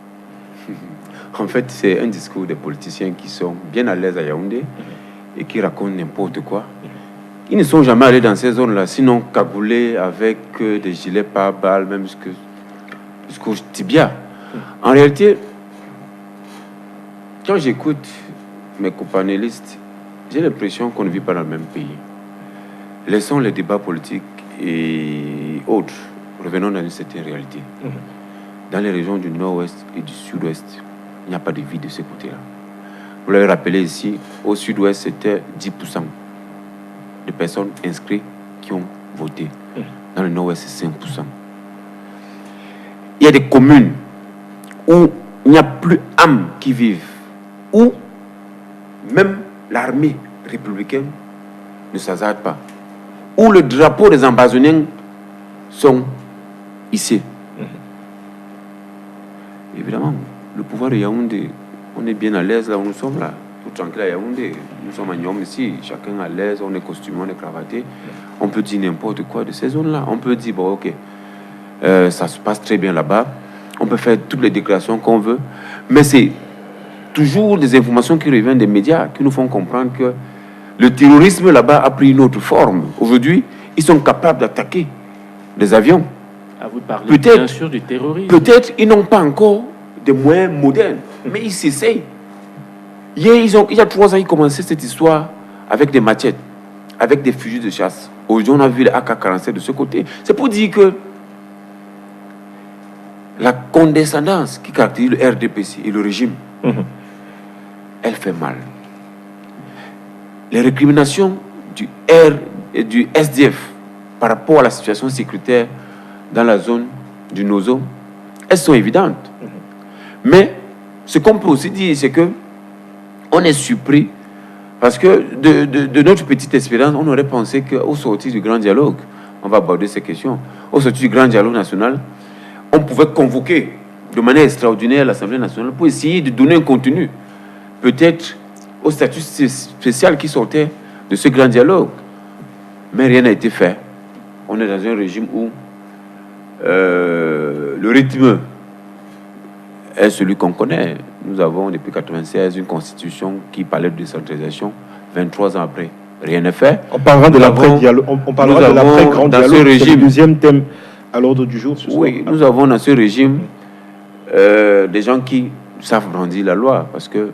En fait, c'est un discours des politiciens qui sont bien à l'aise à Yaoundé et qui racontent n'importe quoi. Ils ne sont jamais allés dans ces zones-là, sinon cagoulés avec des gilets pare-balles, même jusqu'au tibia. En réalité, quand j'écoute mes companélistes, j'ai l'impression qu'on ne vit pas dans le même pays. Laissons les débats politiques et autres. Revenons dans une certaine réalité. Dans les régions du nord-ouest et du sud-ouest, il n'y a pas de vie de ce côté-là. Vous l'avez rappelé ici, au sud-ouest, c'était 10% de personnes inscrites qui ont voté. Dans le nord-ouest, c'est 5%. Il y a des communes où il n'y a plus âmes qui vivent, où même l'armée républicaine ne s'hasarde pas, où le drapeau des Ambazoniens sont ici. Évidemment, le pouvoir de Yaoundé, on est bien à l'aise là où nous sommes là, tout tranquille à Yaoundé. Nous sommes à Nyom ici, chacun à l'aise, on est costumé, on est cravaté. On peut dire n'importe quoi de ces zones-là. On peut dire, bon, ok, ça se passe très bien là-bas. On peut faire toutes les déclarations qu'on veut. Mais c'est toujours des informations qui reviennent des médias qui nous font comprendre que le terrorisme là-bas a pris une autre forme. Aujourd'hui, ils sont capables d'attaquer des avions. À vous parler bien sûr du terrorisme. Peut-être ils n'ont pas encore des moyens modernes, mais ils s'essayent. Il y a 3 ans, ils commençaient cette histoire avec des machettes, avec des fusils de chasse. Aujourd'hui, on a vu les AK-47 de ce côté. C'est pour dire que la condescendance qui caractérise le RDPC et le régime, elle fait mal. Les récriminations du SDF par rapport à la situation sécuritaire dans la zone du Nozo, elles sont évidentes. Mais ce qu'on peut aussi dire, c'est que on est surpris parce que de notre petite expérience, on aurait pensé qu'au sortir du grand dialogue, on va aborder ces questions, au sortir du grand dialogue national, on pouvait convoquer de manière extraordinaire l'Assemblée nationale pour essayer de donner un contenu, peut-être au statut spécial qui sortait de ce grand dialogue. Mais rien n'a été fait. On est dans un régime où le rythme est celui qu'on connaît. Nous avons depuis 1996 une constitution qui parlait de décentralisation. 23 ans après, rien n'est fait. On parlera de l'après-dialogue. On parlera de l'après-grand dialogue. C'est le deuxième thème à l'ordre du jour ce soir. Oui, nous avons dans ce régime des gens qui savent brandir la loi, parce que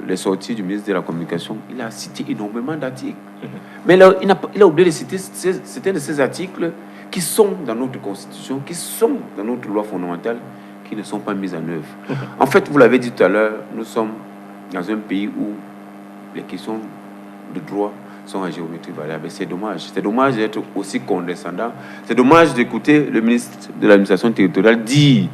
les sorties du ministre de la Communication, il a cité énormément d'articles. Mais là, il a oublié de citer certains de ces articles qui sont dans notre Constitution, qui sont dans notre loi fondamentale, qui ne sont pas mises en œuvre. En fait, vous l'avez dit tout à l'heure, nous sommes dans un pays où les questions de droit sont à géométrie variable. C'est dommage. C'est dommage d'être aussi condescendant. C'est dommage d'écouter le ministre de l'administration territoriale dire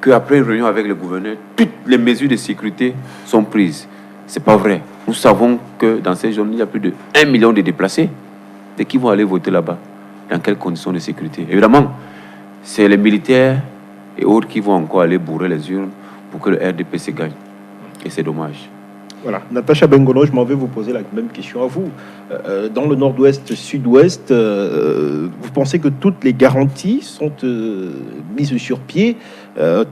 qu'après une réunion avec le gouverneur, toutes les mesures de sécurité sont prises. Ce n'est pas vrai. Nous savons que dans ces zones, il y a plus de 1 million de déplacés. Et qui vont aller voter là-bas? Dans quelles conditions de sécurité? Évidemment, c'est les militaires et autres qui vont encore aller bourrer les urnes pour que le RDPC gagne. Et c'est dommage. Voilà. Natacha Bengono, je m'en vais vous poser la même question à vous. Dans le nord-ouest, sud-ouest, vous pensez que toutes les garanties sont mises sur pied,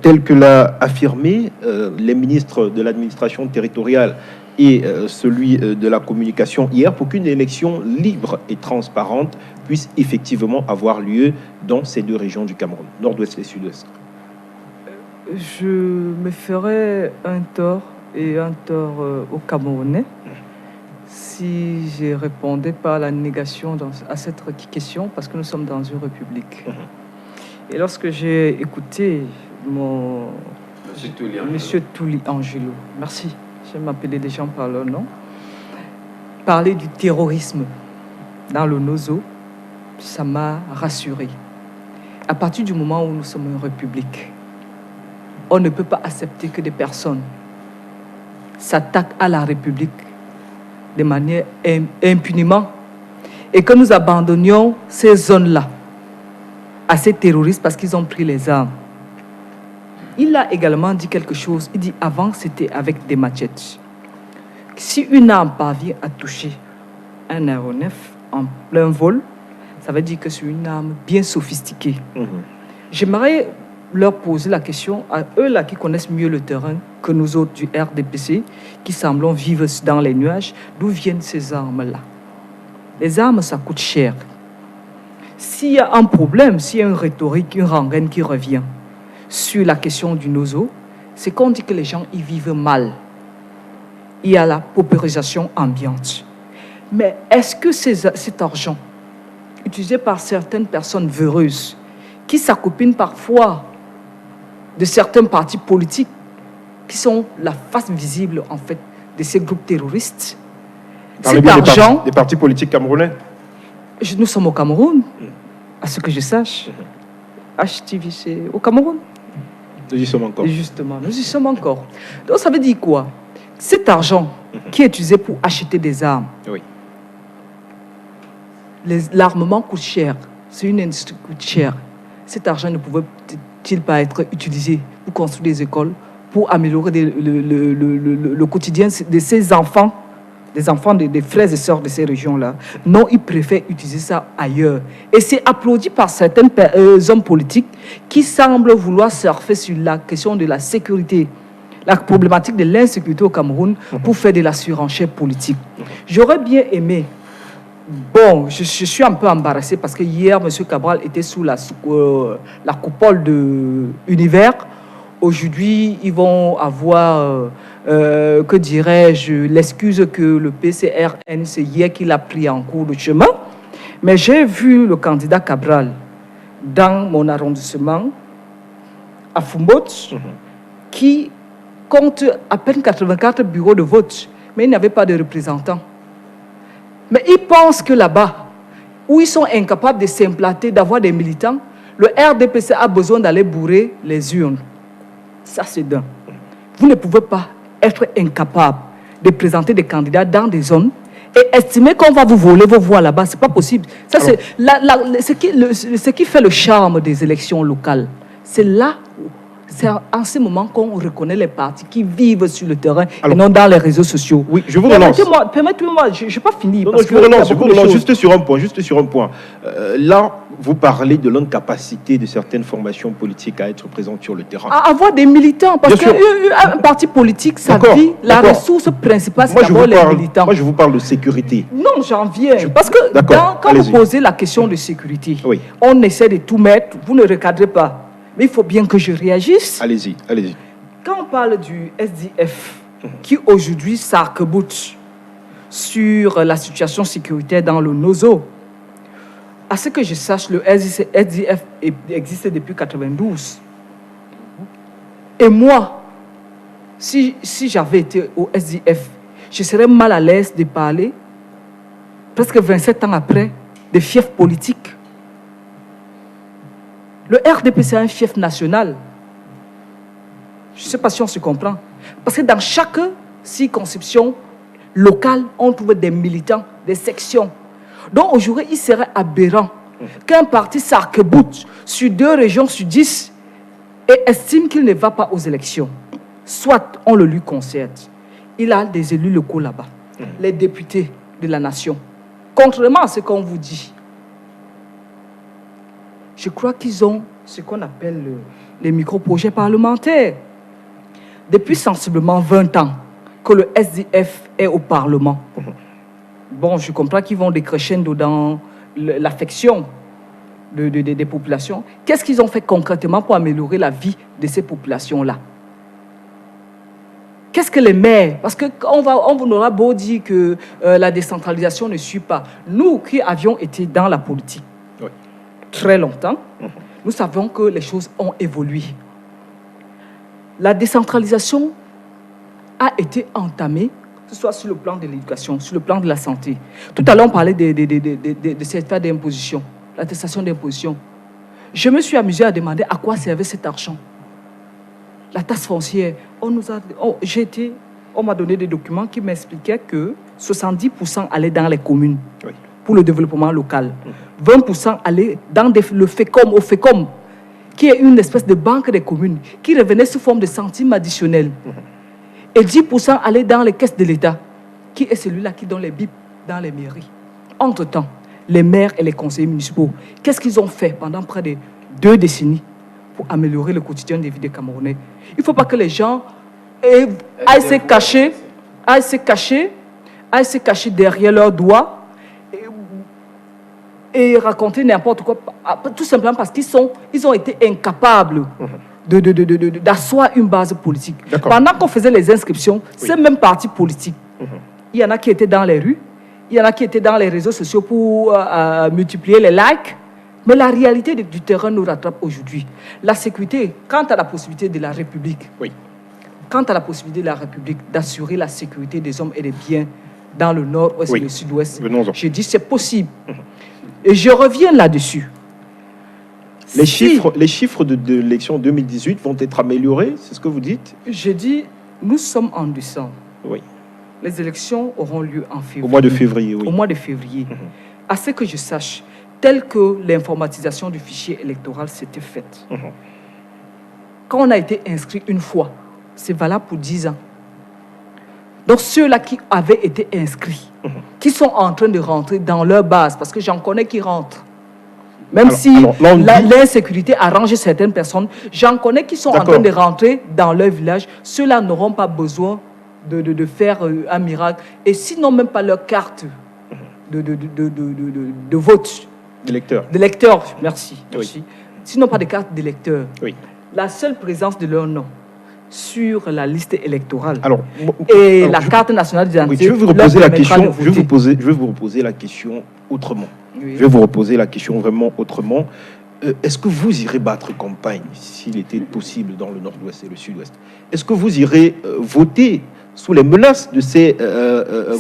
telles que l'a affirmé les ministres de l'administration territoriale et celui de la communication hier, pour qu'une élection libre et transparente puisse effectivement avoir lieu dans ces 2 régions du Cameroun, nord-ouest et sud-ouest? Je me ferais un tort aux Camerounais si je répondais pas à la négation à cette question, parce que nous sommes dans une république. Et lorsque j'ai écouté Monsieur Touli Angelo, merci, je m'appelais des gens par leur nom, parler du terrorisme dans le Nozo, ça m'a rassuré. À partir du moment où nous sommes une république, on ne peut pas accepter que des personnes s'attaquent à la République de manière impunément et que nous abandonnions ces zones-là à ces terroristes parce qu'ils ont pris les armes. Il a également dit quelque chose. Il dit avant, c'était avec des machettes. Si une arme parvient à toucher un aéronef en plein vol, ça veut dire que c'est une arme bien sophistiquée. J'aimerais leur poser la question à eux là qui connaissent mieux le terrain que nous autres du RDPC, qui semblons vivre dans les nuages. D'où viennent ces armes-là? Les armes, ça coûte cher. S'il y a un problème, s'il y a une rhétorique, une rengaine qui revient sur la question du nozo, c'est qu'on dit que les gens y vivent mal. Il y a la paupérisation ambiante. Mais est-ce que cet argent, utilisé par certaines personnes véreuses, qui s'accopinent parfois de certains partis politiques, qui sont la face visible, en fait, de ces groupes terroristes, cet argent... Des partis politiques camerounais? Nous sommes au Cameroun, à ce que je sache. HTV, c'est au Cameroun. Nous y sommes encore. Justement, nous y sommes encore. Donc ça veut dire quoi? Cet argent qui est utilisé pour acheter des armes, oui. L'armement coûte cher, c'est une industrie qui coûte cher. Cet argent ne pouvait-il pas être utilisé pour construire des écoles, pour améliorer le quotidien de ces enfants, des frères et sœurs de ces régions-là? Non, ils préfèrent utiliser ça ailleurs. Et c'est applaudi par certains hommes politiques qui semblent vouloir surfer sur la question de la sécurité, la problématique de l'insécurité au Cameroun pour faire de la surenchère politique. J'aurais bien aimé... Bon, je suis un peu embarrassé parce que hier, M. Cabral était sous la coupole de Univers. Aujourd'hui, ils vont avoir, que dirais-je, l'excuse que le PCRN, c'est hier qu'il a pris en cours de chemin. Mais j'ai vu le candidat Cabral dans mon arrondissement, à Foumbot, qui compte à peine 84 bureaux de vote, mais il n'y avait pas de représentants. Mais ils pensent que là-bas, où ils sont incapables de s'implanter, d'avoir des militants, le RDPC a besoin d'aller bourrer les urnes. Ça, c'est d'un. Vous ne pouvez pas être incapable de présenter des candidats dans des zones et estimer qu'on va vous voler vos voix là-bas. Ce n'est pas possible. Ça, c'est ce qui fait le charme des élections locales. C'est là où... C'est en ce moment qu'on reconnaît les partis qui vivent sur le terrain et non dans les réseaux sociaux. Oui, je vous relance. Permettez-moi, je n'ai pas fini. Non, je vous relance juste sur un point. Là, vous parlez de l'incapacité de certaines formations politiques à être présentes sur le terrain. À avoir des militants, parce qu'un parti politique, ça vit, la ressource principale, c'est d'abord les militants. Moi, je vous parle de sécurité. Non, j'en viens. Parce que quand vous posez la question de sécurité, on essaie de tout mettre, vous ne recadrez pas. Mais il faut bien que je réagisse. Allez-y. Quand on parle du SDF, qui aujourd'hui s'arc-boute sur la situation sécuritaire dans le Nozo, à ce que je sache, le SDF existe depuis 1992. Et moi, si j'avais été au SDF, je serais mal à l'aise de parler, presque 27 ans après, de fiefs politiques. Le RDP, c'est un fief national. Je ne sais pas si on se comprend. Parce que dans chaque circonscription locale, on trouve des militants, des sections. Donc aujourd'hui, il serait aberrant qu'un parti s'arc-boute sur 2 régions sur 10 et estime qu'il ne va pas aux élections. Soit on le lui concède. Il a des élus locaux là-bas, les députés de la nation. Contrairement à ce qu'on vous dit, je crois qu'ils ont ce qu'on appelle les micro-projets parlementaires. Depuis sensiblement 20 ans que le SDF est au Parlement. Bon, je comprends qu'ils vont décrescendo dans l'affection des populations. Qu'est-ce qu'ils ont fait concrètement pour améliorer la vie de ces populations-là? Qu'est-ce que les maires... Parce qu'on aura beau dire que la décentralisation ne suit pas. Nous qui avions été dans la politique, très longtemps, nous savons que les choses ont évolué. La décentralisation a été entamée, que ce soit sur le plan de l'éducation, sur le plan de la santé. Tout à l'heure, on parlait de cette affaire d'imposition, l'attestation d'imposition. Je me suis amusé à demander à quoi servait cet argent. La taxe foncière, on on m'a donné des documents qui m'expliquaient que 70% allaient dans les communes pour le développement local. 20% allaient dans le FECOM, au FECOM, qui est une espèce de banque des communes, qui revenait sous forme de centimes additionnels. Et 10% allaient dans les caisses de l'État, qui est celui-là qui donne les BIP dans les mairies. Entre-temps, les maires et les conseillers municipaux, qu'est-ce qu'ils ont fait pendant près de 2 décennies pour améliorer le quotidien des vies des Camerounais? Il ne faut pas que les gens aillent se cacher derrière leurs doigts et raconter n'importe quoi, tout simplement parce qu'ils ont été incapables d'asseoir une base politique. Pendant qu'on faisait les inscriptions, ces mêmes partis politiques, il y en a qui étaient dans les rues, il y en a qui étaient dans les réseaux sociaux pour multiplier les likes, mais la réalité du terrain nous rattrape aujourd'hui. La sécurité, quant à la possibilité de la République, d'assurer la sécurité des hommes et des biens dans le nord-ouest et le sud-ouest, je dis c'est possible. Et je reviens là-dessus. Les chiffres de l'élection 2018 vont être améliorés, c'est ce que vous dites? Je dis, nous sommes en décembre. Oui. Les élections auront lieu en février. Au mois de février, oui. Au mois de février. À ce que je sache, tel que l'informatisation du fichier électoral s'était faite. Quand on a été inscrit une fois, c'est valable pour 10 ans. Donc ceux-là qui avaient été inscrits, qui sont en train de rentrer dans leur base, parce que j'en connais qui rentrent, même si l'insécurité arrange certaines personnes, j'en connais qui sont en train de rentrer dans leur village, ceux-là n'auront pas besoin de faire un miracle, et sinon même pas leur carte de vote. D'électeur, merci. Sinon pas de carte d'électeur. La seule présence de leur nom sur la liste électorale la carte nationale d'identité. Je vais vous reposer la question. Je vais vous reposer la question autrement. Je vais vous reposer la question vraiment autrement. Est-ce que vous irez battre campagne, s'il était possible, dans le nord-ouest et le sud-ouest? Est-ce que vous irez voter sous les menaces de ces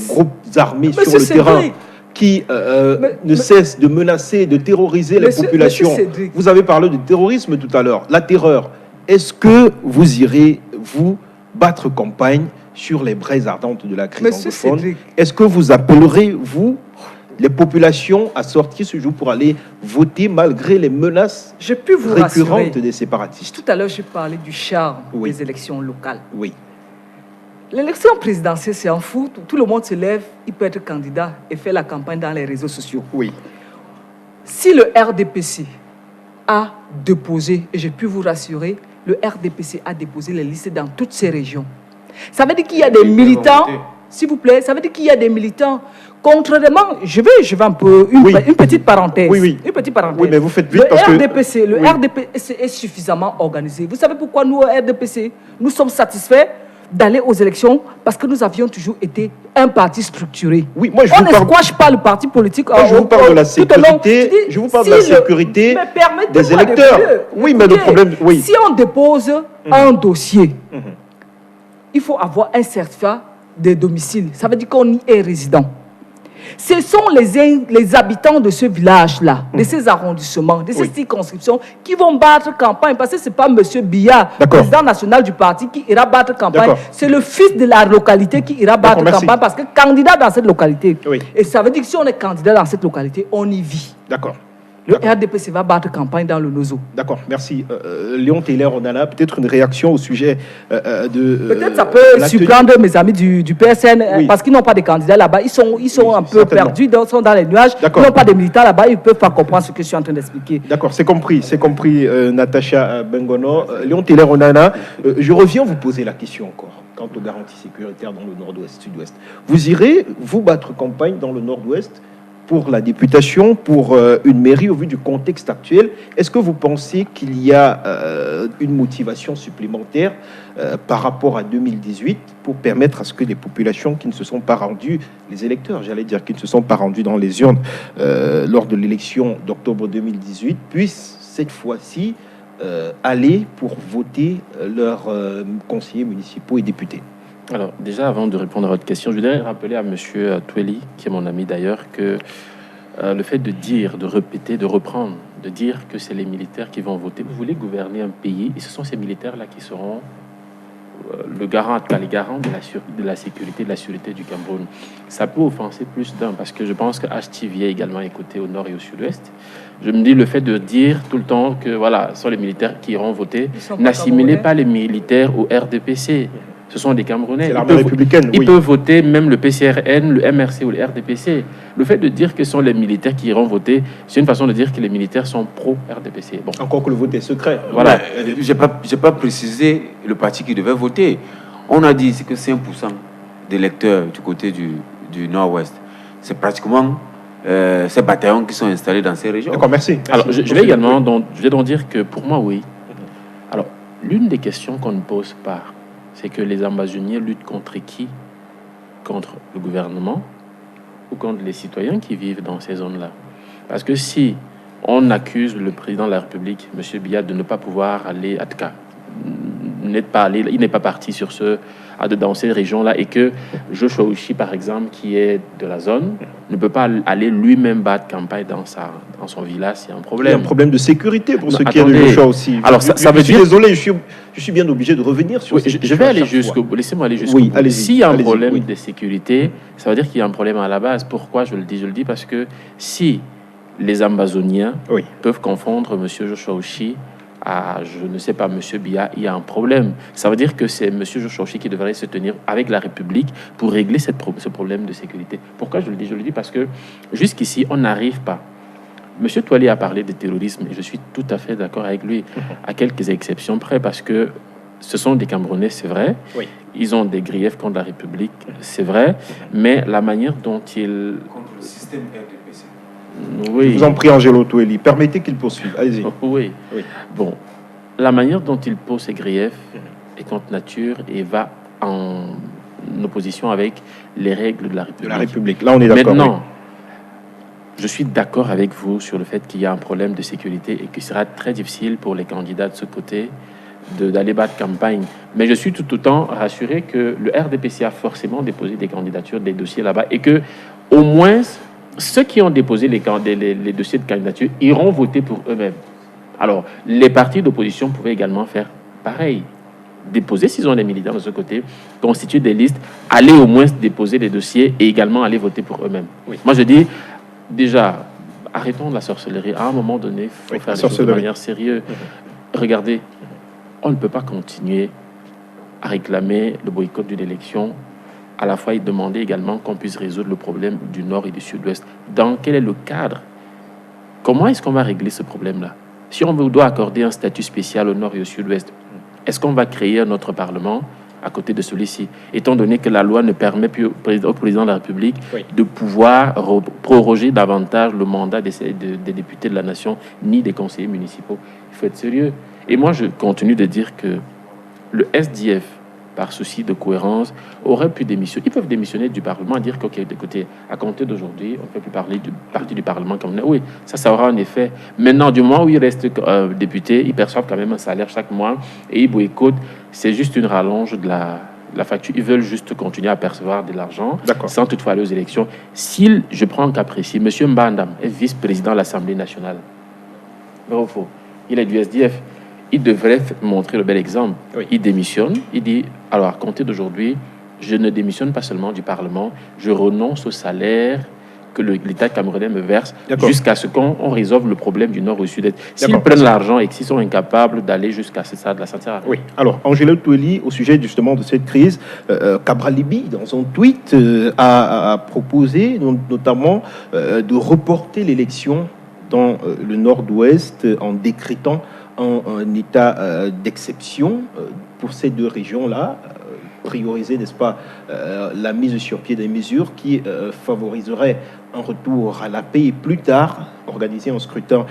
groupes armés sur le terrain qui ne cessent de menacer, de terroriser les populations? Vous avez parlé de terrorisme tout à l'heure, la terreur. Est-ce que vous irez, vous, battre campagne sur les braises ardentes de la crise anglophone? Est-ce que vous appellerez, vous, les populations à sortir ce jour pour aller voter malgré les menaces récurrentes des séparatistes? Tout à l'heure, j'ai parlé du charme des élections locales. Oui. L'élection présidentielle, c'est un fou. Tout le monde se lève, il peut être candidat et faire la campagne dans les réseaux sociaux. Oui. Si le RDPC a déposé, et je peux vous rassurer, le RDPC a déposé les listes dans toutes ces régions. Ça veut dire qu'il y a des militants, s'il vous plaît, ça veut dire qu'il y a des militants. Contrairement, je vais un peu, une petite parenthèse. Une petite parenthèse. Oui, mais vous faites vite le RDPC est suffisamment organisé. Vous savez pourquoi nous, au RDPC, nous sommes satisfaits d'aller aux élections? Parce que nous avions toujours été un parti structuré. Oui, moi, on ne squash pas le parti politique. Je vous parle de la sécurité. Je vous parle de la sécurité des électeurs. Oui, mais le problème. Oui. Si on dépose un dossier, il faut avoir un certificat de domicile. Ça veut dire qu'on y est résident. Ce sont les habitants de ce village-là, de ces arrondissements, de ces circonscriptions qui vont battre campagne. Parce que ce n'est pas M. Biya, président national du parti, qui ira battre campagne. C'est le fils de la localité qui ira battre campagne parce que candidat dans cette localité. Et ça veut dire que si on est candidat dans cette localité, on y vit. D'accord. Le RDPC va battre campagne dans le Nozo. D'accord, merci. Léon Taylor, on a peut-être une réaction au sujet de... Peut-être ça peut surprendre mes amis du PSN, parce qu'ils n'ont pas de candidats là-bas. Ils sont un peu perdus, ils sont dans les nuages. Ils n'ont pas de militants là-bas, ils ne peuvent pas comprendre ce que je suis en train d'expliquer. D'accord, c'est compris, Natacha Bengono. Léon Taylor, on a... je reviens vous poser la question encore, quant aux garanties sécuritaires dans le nord-ouest, sud-ouest. Vous irez, vous, battre campagne dans le nord-ouest pour la députation, pour une mairie au vu du contexte actuel? Est-ce que vous pensez qu'il y a une motivation supplémentaire par rapport à 2018 pour permettre à ce que les populations qui ne se sont pas rendues, les électeurs, j'allais dire, qui ne se sont pas rendus dans les urnes lors de l'élection d'octobre 2018 puissent cette fois-ci aller pour voter leurs conseillers municipaux et députés? Alors, déjà, avant de répondre à votre question, je voudrais rappeler à M. Tweli, qui est mon ami d'ailleurs, que le fait de dire, de répéter, de reprendre, de dire que c'est les militaires qui vont voter, vous voulez gouverner un pays, et ce sont ces militaires-là qui seront les garants de la sécurité, de la sûreté du Cameroun. Ça peut offenser plus d'un, parce que je pense que HTV est également écouté au nord et au sud-ouest. Je me dis, le fait de dire tout le temps que voilà, ce sont les militaires qui iront voter, n'assimilez pas les militaires au RDPC. Ce sont des Camerounais. C'est l'armée républicaine. Ils peuvent voter même le PCRN, le MRC ou le RDPC. Le fait de dire que ce sont les militaires qui iront voter, c'est une façon de dire que les militaires sont pro-RDPC. Bon. Encore que le vote est secret. Voilà. Je n'ai pas précisé le parti qui devait voter. On a dit que 5% d'électeurs du côté du nord-ouest. C'est pratiquement ces bataillons qui sont installés dans ces régions. D'accord, merci. Alors, je vais également je vais donc dire que pour moi, oui. Alors, l'une des questions qu'on ne pose pas, c'est que les Amazoniens luttent contre qui? Contre le gouvernement ou contre les citoyens qui vivent dans ces zones-là? Parce que si on accuse le président de la République, M. Biya, de ne pas pouvoir aller à Tka, il n'est pas parti dans ces régions-là, et que Joshua Uchi, par exemple, qui est de la zone, ne peut pas aller lui-même battre campagne dans son village, c'est un problème. Il y a un problème de sécurité pour ceux qui est de Joshua aussi. Alors, ça veut dire... Désolé, je suis bien obligé de revenir sur cette je vais aller jusqu'au bout. Laissez-moi aller jusqu'au bout. S'il y a un problème de sécurité, ça veut dire qu'il y a un problème à la base. Pourquoi je le dis? Je le dis parce que si les Amazoniens peuvent confondre M. Joshua Uchi à, je ne sais pas, M. Biya, il y a un problème. Ça veut dire que c'est M. Joshua Uchi qui devrait se tenir avec la République pour régler ce problème de sécurité. Pourquoi je le dis? Je le dis parce que jusqu'ici, on n'arrive pas. M. Touali a parlé de terrorisme et je suis tout à fait d'accord avec lui, à quelques exceptions près, parce que ce sont des Camerounais, c'est vrai. Oui. Ils ont des griefs contre la République, c'est vrai. Mais la manière dont ils... Contre le système RDPC. Oui. Je vous en prie, Angelo Touali, permettez qu'il poursuive. Allez-y. Oui. Bon, la manière dont il pose ses griefs est contre nature et va en opposition avec les règles de la République. De la République, là on est d'accord. Maintenant, je suis d'accord avec vous sur le fait qu'il y a un problème de sécurité et qu'il sera très difficile pour les candidats de ce côté d'aller battre campagne. Mais je suis tout autant rassuré que le RDPC a forcément déposé des candidatures, des dossiers là-bas, et que au moins ceux qui ont déposé les dossiers de candidature iront voter pour eux-mêmes. Alors, les partis d'opposition pouvaient également faire pareil. Déposer, s'ils ont des militants de ce côté, constituer des listes, aller au moins déposer des dossiers et également aller voter pour eux-mêmes. Oui. Moi, je dis, déjà, arrêtons la sorcellerie. À un moment donné, il faut faire les choses de manière sérieuse. Regardez, on ne peut pas continuer à réclamer le boycott d'une élection, à la fois et demander également qu'on puisse résoudre le problème du nord et du sud-ouest. Dans quel est le cadre? Comment est-ce qu'on va régler ce problème-là? Si on doit accorder un statut spécial au nord et au sud-ouest, est-ce qu'on va créer un autre parlement à côté de celui-ci, étant donné que la loi ne permet plus au président de la République de pouvoir proroger davantage le mandat des députés de la nation, ni des conseillers municipaux? Il faut être sérieux. Et moi, je continue de dire que le SDF, par souci de cohérence, aurait pu démissionner. Ils peuvent démissionner du Parlement et dire qu'OK, écoutez, à compter d'aujourd'hui, on ne peut plus parler du parti du Parlement comme on est. Oui, ça aura un effet. Maintenant, du moment où ils restent députés, ils perçoivent quand même un salaire chaque mois et ils boycottent. C'est juste une rallonge de la facture. Ils veulent juste continuer à percevoir de l'argent sans toutefois aller aux élections. Je prends un cas précis, M. Mbandam est vice-président de l'Assemblée nationale. Vrai ou faux? Il est du SDF. Il devrait montrer le bel exemple. Oui. Il démissionne, il dit, alors à compter d'aujourd'hui, je ne démissionne pas seulement du Parlement, je renonce au salaire que l'État camerounais me verse jusqu'à ce qu'on résolve le problème du nord au sud-est. S'ils prennent l'argent et qu'ils sont incapables d'aller jusqu'à ce stade, ça ne sert à rien. Oui. Alors, Angelo Touali, au sujet justement de cette crise, Cabral Libby, dans son tweet, a proposé notamment de reporter l'élection dans le nord-ouest en décrétant un état d'exception pour ces deux régions-là, prioriser, n'est-ce pas, la mise sur pied des mesures qui favoriseraient un retour à la paix et plus tard organiser un scrutin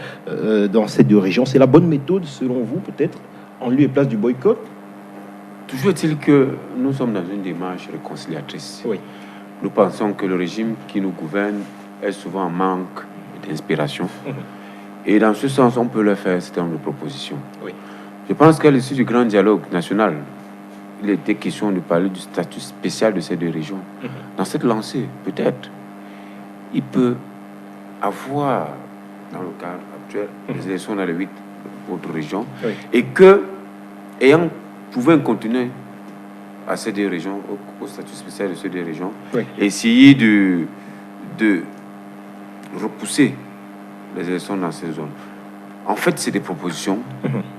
dans ces deux régions. C'est la bonne méthode, selon vous, peut-être, en lieu et place du boycott? Toujours est-il que nous sommes dans une démarche réconciliatrice. Oui. Nous pensons que le régime qui nous gouverne est souvent en manque d'inspiration. Et dans ce sens, on peut leur faire un certain nombre de propositions. Oui. Je pense qu'à l'issue du grand dialogue national, il était question de parler du statut spécial de ces deux régions. Dans cette lancée, peut-être, il peut avoir, dans le cadre actuel, des élections dans les 8 autres régions, et que, ayant trouvé un continent à ces deux régions, au statut spécial de ces deux régions, oui. essayer de repousser les élections dans ces zones. En fait, c'est des propositions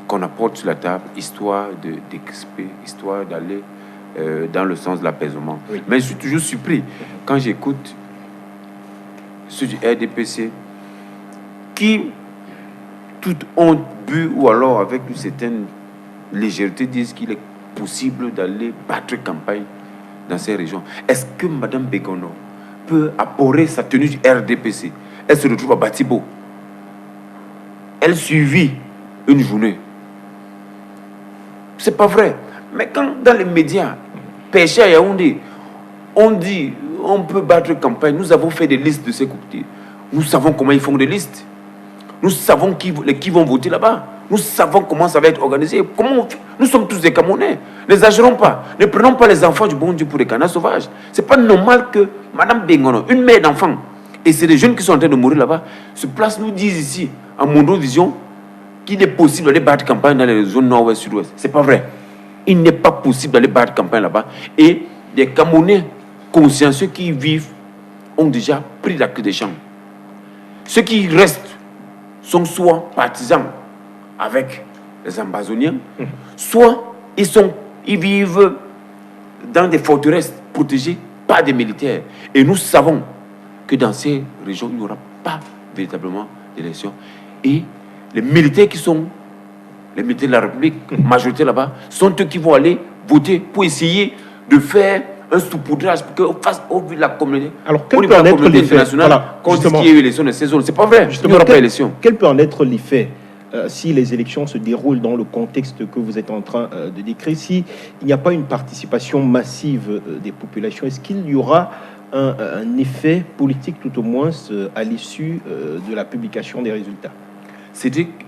qu'on apporte sur la table, histoire de d'exprimer, histoire d'aller dans le sens de l'apaisement. Oui. Mais je suis toujours surpris quand j'écoute ceux du RDPC qui, toute honte bu ou alors avec une certaine légèreté, disent qu'il est possible d'aller battre campagne dans ces régions. Est-ce que Mme Begono peut apporter sa tenue du RDPC? Elle se retrouve à Batibo. Elle suivit une journée. C'est pas vrai. Mais quand dans les médias, Pêché à Yaoundé, on dit on peut battre campagne, nous avons fait des listes de ces côtés. Nous savons comment ils font des listes. Nous savons qui vont voter là-bas. Nous savons comment ça va être organisé. Nous sommes tous des Camerounais. Ne exagérons pas. Ne prenons pas les enfants du bon Dieu pour des canards sauvages. C'est pas normal que Mme Bengono, une mère d'enfants, et c'est des jeunes qui sont en train de mourir là-bas, se place, nous disent ici, en Mondo Vision, qu'il est possible d'aller battre campagne dans les zones nord-ouest, sud-ouest. C'est pas vrai. Il n'est pas possible d'aller battre campagne là-bas. Et des Camerounais consciencieux qui y vivent ont déjà pris la queue des champs. Ceux qui restent sont soit partisans avec les Ambazoniens, soit ils vivent dans des forteresses protégées par des militaires. Et nous savons que dans ces régions, il n'y aura pas véritablement d'élection. Et les militaires qui sont les militaires de la République, majorité là-bas, sont eux qui vont aller voter pour essayer de faire un saupoudrage pour que face au vu de la communauté, alors, quel peut en être l'effet? Qu'on dise qu'il y a eu élection de ces zones. C'est pas vrai. Il n'y aura pas élection. Quel peut en être l'effet si les élections se déroulent dans le contexte que vous êtes en train de décrire, s'il n'y a pas une participation massive des populations, est-ce qu'il y aura un effet politique tout au moins à l'issue de la publication des résultats? C'est-à-dire que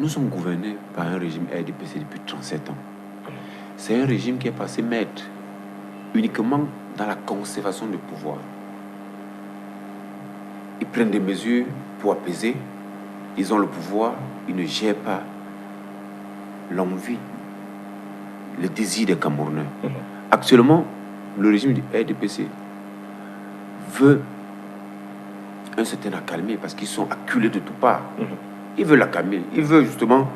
nous sommes gouvernés par un régime RDPC depuis 37 ans. C'est un régime qui est passé maître uniquement dans la conservation du pouvoir. Ils prennent des mesures pour apaiser. Ils ont le pouvoir, ils ne gèrent pas l'envie, le désir des Camerounais. Actuellement, le régime du RDPC veut un certain accalmie parce qu'ils sont acculés de toutes parts. Il veut l'accalmer. Il veut justement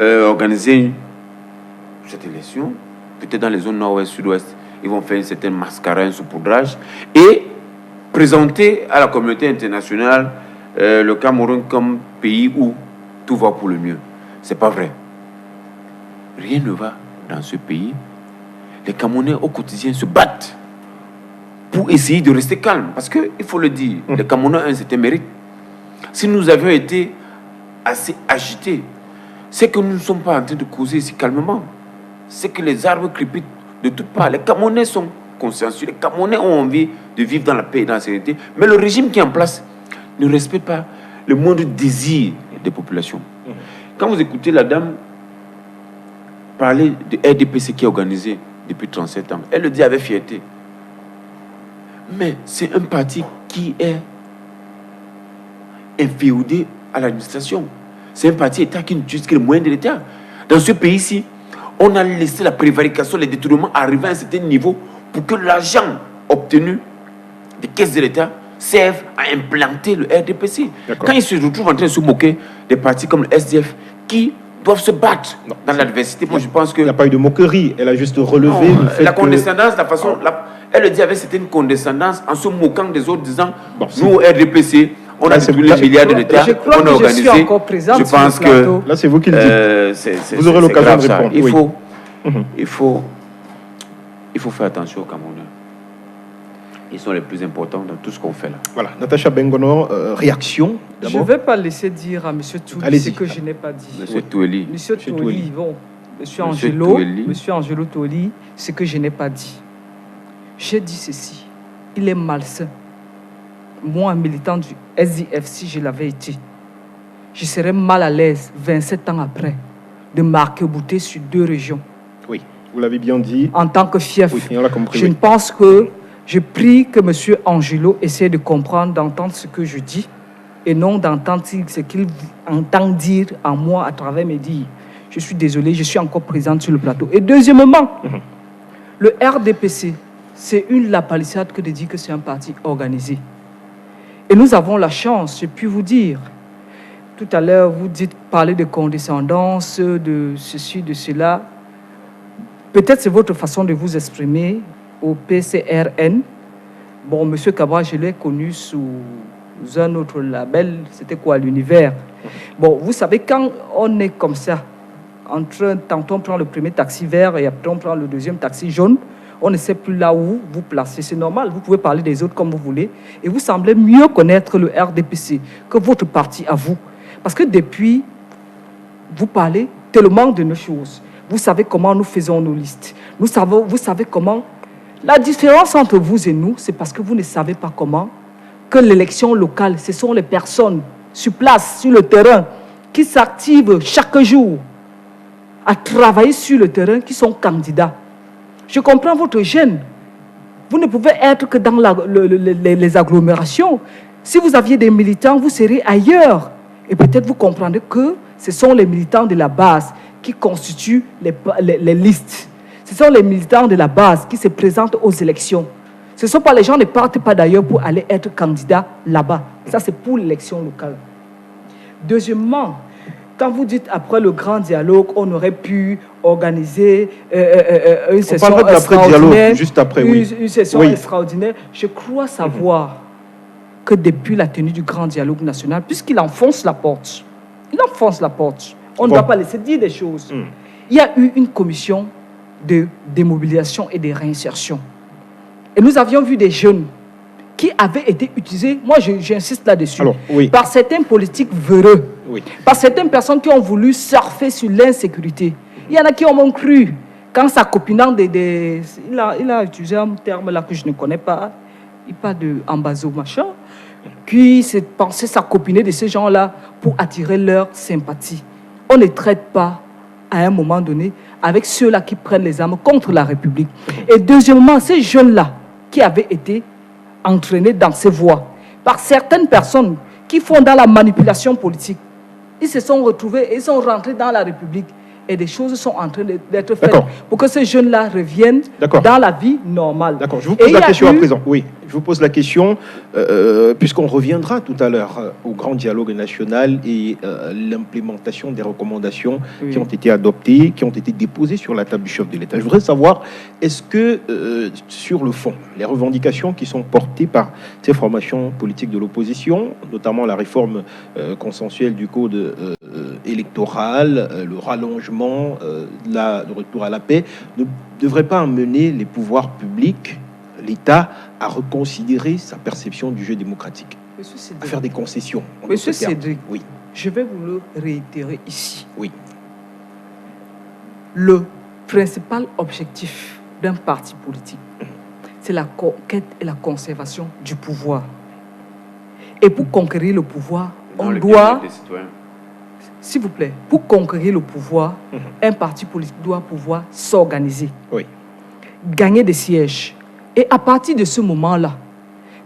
organiser cette élection, peut-être dans les zones nord-ouest, sud-ouest. Ils vont faire une certaine mascarade, un saupoudrage et présenter à la communauté internationale le Cameroun comme pays où tout va pour le mieux. C'est pas vrai. Rien ne va dans ce pays. Les Camerounais au quotidien se battent pour essayer de rester calmes. Parce qu'il faut le dire, les Camerounais ont un certain mérite. Si nous avions été assez agités, c'est que nous ne sommes pas en train de causer ici calmement. C'est que les arbres crépitent de toutes parts. Les Camerounais sont consciencieux. Les Camerounais ont envie de vivre dans la paix et dans la sérénité. Mais le régime qui est en place ne respecte pas le moindre désir des populations. Quand vous écoutez la dame parler de RDPC qui est organisé depuis 37 ans, elle le dit avec fierté. Mais c'est un parti qui est inféodé à l'administration. C'est un parti État qui n'utilise que les moyens de l'État. Dans ce pays-ci, on a laissé la prévarication, les détournements arriver à un certain niveau pour que l'argent obtenu des caisses de l'État serve à implanter le RDPC. Quand ils se retrouvent en train de se moquer des partis comme le SDF qui doivent se battre dans l'adversité, moi je pense que... Il n'y a pas eu de moquerie, elle a juste relevé le fait la condescendance, la façon... Elle le dit avec certaine condescendance en se moquant des autres, disant nous, RDPC, on a détourné les milliards de l'État, on a organisé. Je pense que... Là, c'est vous qui le dites. Vous aurez l'occasion de répondre. Il faut faire attention aux Camerounais. Ils sont les plus importants dans tout ce qu'on fait là. Voilà, Natacha Bengono, réaction d'abord. Je ne vais pas laisser dire à M. Toueli ce que je n'ai pas dit. M. Toueli. M. Toueli, bon. M. Angelo Toueli, ce que je n'ai pas dit. J'ai dit ceci. Il est malsain. Moi, un militant du SDF, si je l'avais été, je serais mal à l'aise 27 ans après de m'arc-bouter sur 2 régions. Oui, vous l'avez bien dit. En tant que fief, oui, on l'a compris, je ne pense que je prie que M. Angelo essaie de comprendre, d'entendre ce que je dis et non d'entendre ce qu'il entend dire en moi à travers mes dires. Je suis désolé, je suis encore présente sur le plateau. Et deuxièmement, Le RDPC, c'est la palissade que de dire que c'est un parti organisé. Et nous avons la chance, j'ai pu vous dire, tout à l'heure, vous parlez de condescendance, de ceci, de cela. Peut-être c'est votre façon de vous exprimer au PCRN. Bon, M. Cabral, je l'ai connu sous un autre label, c'était quoi, l'Univers. Bon, vous savez, quand on est comme ça, tantôt on prend le premier taxi vert et après on prend le deuxième taxi jaune, on ne sait plus là où vous placer. C'est normal, vous pouvez parler des autres comme vous voulez. Et vous semblez mieux connaître le RDPC que votre parti à vous. Parce que depuis, vous parlez tellement de nos choses. Vous savez comment nous faisons nos listes. Vous savez comment... La différence entre vous et nous, c'est parce que vous ne savez pas comment que l'élection locale, ce sont les personnes sur place, sur le terrain, qui s'activent chaque jour à travailler sur le terrain, qui sont candidats. Je comprends votre gêne. Vous ne pouvez être que dans les agglomérations. Si vous aviez des militants, vous serez ailleurs. Et peut-être vous comprendrez que ce sont les militants de la base qui constituent les listes. Ce sont les militants de la base qui se présentent aux élections. Ce ne sont pas les gens qui ne partent pas d'ailleurs pour aller être candidats là-bas. Ça, c'est pour l'élection locale. Deuxièmement, quand vous dites après le grand dialogue, on aurait pu organiser une session extraordinaire. Juste après, une session extraordinaire. Je crois savoir que depuis la tenue du grand dialogue national, puisqu'il enfonce la porte, on ne va pas laisser dire des choses. Il y a eu une commission de démobilisation et de réinsertion. Et nous avions vu des jeunes qui avaient été utilisés, moi j'insiste là-dessus, par certains politiques véreux, par certaines personnes qui ont voulu surfer sur l'insécurité. Il y en a qui ont même cru, quand sa copinant il a utilisé un terme là que je ne connais pas, il parle de ambazo machin, qui s'est pensé s'accopiner de ces gens-là pour attirer leur sympathie. On ne traite pas, à un moment donné, avec ceux-là qui prennent les armes contre la République. Et deuxièmement, ces jeunes-là qui avaient été entraînés dans ces voies par certaines personnes qui font dans la manipulation politique, ils se sont retrouvés et ils sont rentrés dans la République. Et des choses sont en train d'être faites pour que ces jeunes-là reviennent dans la vie normale. D'accord, je vous pose la question à présent. Oui, je vous pose la question, puisqu'on reviendra tout à l'heure au grand dialogue national et l'implémentation des recommandations qui ont été adoptées, qui ont été déposées sur la table du chef de l'État. Je voudrais savoir, est-ce que, sur le fond, les revendications qui sont portées par ces formations politiques de l'opposition, notamment la réforme consensuelle du code électoral, le rallongement, le retour à la paix, ne devrait pas amener les pouvoirs publics, l'État, à reconsidérer sa perception du jeu démocratique, à faire des concessions. Monsieur Cédric, je vais vous le réitérer ici. Le principal objectif d'un parti politique, c'est la conquête et la conservation du pouvoir. Et pour conquérir le pouvoir, on doit... S'il vous plaît, pour conquérir le pouvoir, un parti politique doit pouvoir s'organiser, gagner des sièges. Et à partir de ce moment-là,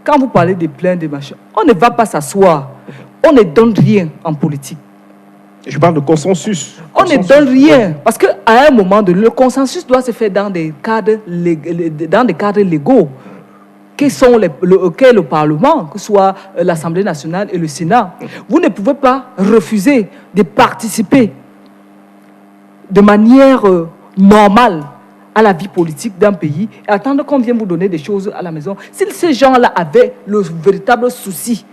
quand vous parlez des plaintes, des machins, on ne va pas s'asseoir. On ne donne rien en politique. Je parle de consensus. On ne donne rien. Parce qu'à un moment donné, le consensus doit se faire dans des cadres légaux. Qu'est le Parlement, que ce soit l'Assemblée nationale et le Sénat. Vous ne pouvez pas refuser de participer de manière normale à la vie politique d'un pays et attendre qu'on vienne vous donner des choses à la maison. Si ces gens-là avaient le véritable souci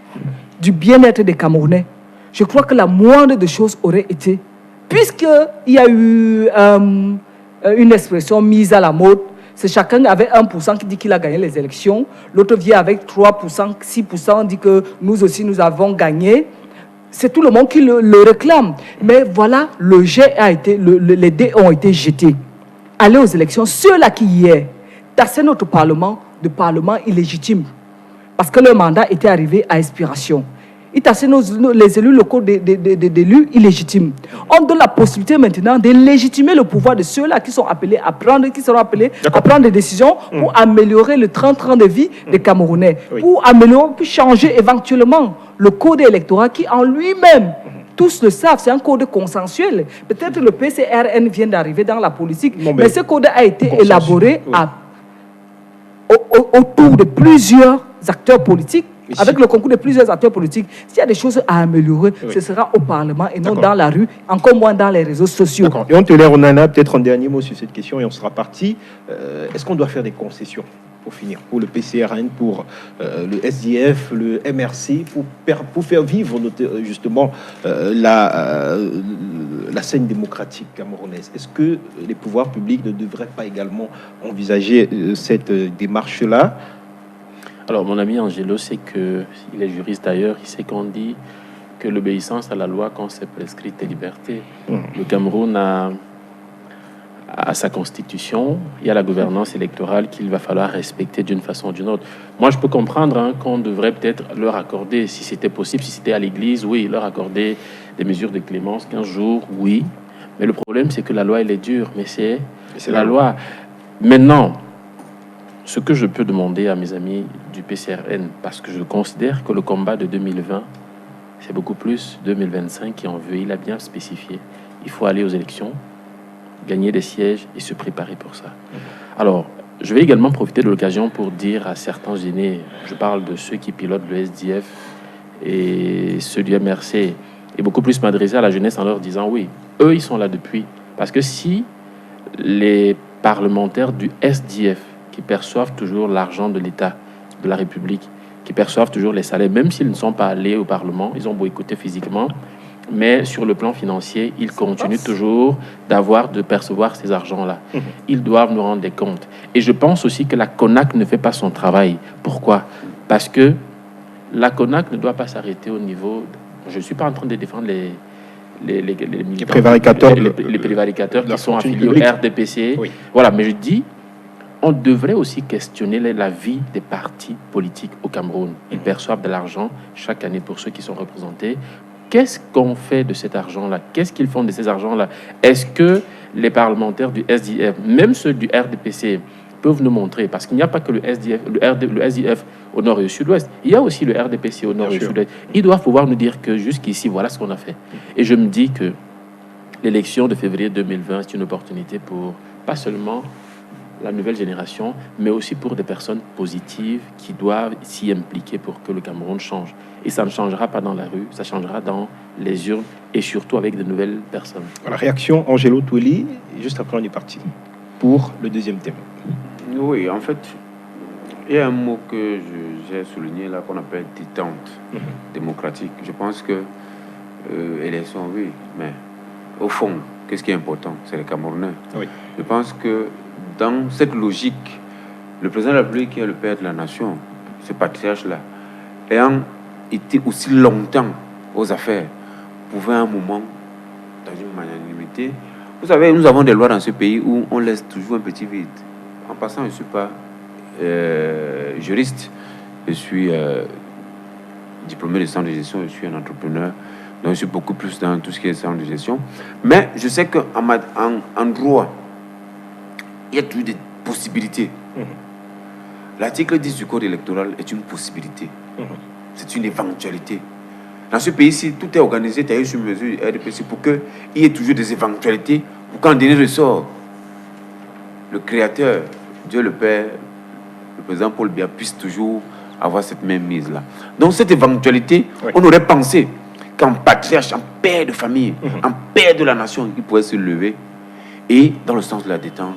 du bien-être des Camerounais, je crois que la moindre des choses aurait été, puisqu'il y a eu une expression mise à la mode, c'est chacun avec 1% qui dit qu'il a gagné les élections. L'autre vient avec 3%, 6%, dit que nous aussi, nous avons gagné. C'est tout le monde qui le réclame. Mais voilà, le jet a été, les dés ont été jetés. Aller aux élections, ceux-là qui hier tassaient notre Parlement de Parlement illégitime. Parce que leur mandat était arrivé à expiration. Ils tassaient les élus locaux d'élus illégitimes. On donne la possibilité maintenant de légitimer le pouvoir de ceux-là qui sont appelés à prendre, qui seront appelés à prendre des décisions pour améliorer le 30 ans de vie des Camerounais, pour améliorer, pour changer éventuellement le code électoral qui en lui-même tous le savent, c'est un code consensuel. Peut-être le PCRN vient d'arriver dans la politique, mais ce code a été élaboré autour de plusieurs acteurs politiques, avec le concours de plusieurs acteurs politiques. S'il y a des choses à améliorer, ce sera au Parlement et non dans la rue, encore moins dans les réseaux sociaux. D'accord. Et on te l'air, on en a peut-être un dernier mot sur cette question et on sera parti. Est-ce qu'on doit faire des concessions pour finir, pour le PCRN, pour le SDF, le MRC, pour faire vivre justement la scène démocratique camerounaise? Est-ce que les pouvoirs publics ne devraient pas également envisager cette démarche-là? Alors, mon ami Angelo sait qu'il est juriste d'ailleurs, il sait qu'on dit que l'obéissance à la loi, quand c'est prescrite, est liberté. Le Cameroun a sa constitution, il y a la gouvernance électorale qu'il va falloir respecter d'une façon ou d'une autre. Moi, je peux comprendre qu'on devrait peut-être leur accorder, si c'était possible, si c'était à l'église, oui, leur accorder des mesures de clémence, 15 jours, oui. Mais le problème, c'est que la loi, elle est dure, mais c'est la loi. Maintenant, ce que je peux demander à mes amis du PCRN, parce que je considère que le combat de 2020, c'est beaucoup plus 2025 qui en veut, il a bien spécifié. Il faut aller aux élections, gagner des sièges et se préparer pour ça. Alors, je vais également profiter de l'occasion pour dire à certains aînés, je parle de ceux qui pilotent le SDF et ceux du MRC, et beaucoup plus m'adresser à la jeunesse en leur disant, oui, eux, ils sont là depuis. Parce que si les parlementaires du SDF, qui perçoivent toujours l'argent de l'État, de la République, qui perçoivent toujours les salaires, même s'ils ne sont pas allés au Parlement, ils ont boycotté physiquement, mais sur le plan financier, ils continuent toujours de percevoir ces argents-là. Ils doivent nous rendre des comptes. Et je pense aussi que la CONAC ne fait pas son travail. Pourquoi? Parce que la CONAC ne doit pas s'arrêter au niveau... Je ne suis pas en train de défendre les prévaricateurs, les prévaricateurs qui sont affiliés au RDPC. Oui. Voilà, mais je dis, on devrait aussi questionner la vie des partis politiques au Cameroun. Ils perçoivent de l'argent chaque année pour ceux qui sont représentés. Qu'est-ce qu'on fait de cet argent-là? Qu'est-ce qu'ils font de ces argents-là? Est-ce que les parlementaires du SDF, même ceux du RDPC, peuvent nous montrer? Parce qu'il n'y a pas que le SDF au nord et au sud-ouest. Il y a aussi le RDPC au nord et au sud-ouest. Ils doivent pouvoir nous dire que jusqu'ici, voilà ce qu'on a fait. Et je me dis que l'élection de février 2020, c'est une opportunité pour pas seulement la nouvelle génération, mais aussi pour des personnes positives qui doivent s'y impliquer pour que le Cameroun change. Et ça ne changera pas dans la rue, ça changera dans les urnes et surtout avec de nouvelles personnes. La réaction, Angelo Toueli, juste après on est parti pour le deuxième thème. Oui, en fait, il y a un mot que j'ai souligné là qu'on appelle détente démocratique. Je pense que élection, oui, mais au fond, qu'est-ce qui est important? C'est les Camerounais. Oui. Je pense que dans cette logique, le président de la République qui est le père de la nation, ce patriarche-là, ayant été aussi longtemps aux affaires, pouvait à un moment, dans une magnanimité, vous savez, nous avons des lois dans ce pays où on laisse toujours un petit vide. En passant, je ne suis pas juriste, je suis diplômé de centre de gestion, je suis un entrepreneur, donc je suis beaucoup plus dans tout ce qui est centre de gestion. Mais je sais qu'en droit, il y a toujours des possibilités. L'article 10 du Code électoral est une possibilité. C'est une éventualité. Dans ce pays-ci, tout est organisé, tu as eu sur mesure RDPC pour qu'il y ait toujours des éventualités, pour qu'en dernier ressort, le Créateur, Dieu le Père, le président Paul Biya puisse toujours avoir cette même mise-là. Donc cette éventualité, on aurait pensé qu'en patriarche, en père de famille, en père de la nation, il pourrait se lever et, dans le sens de la détente,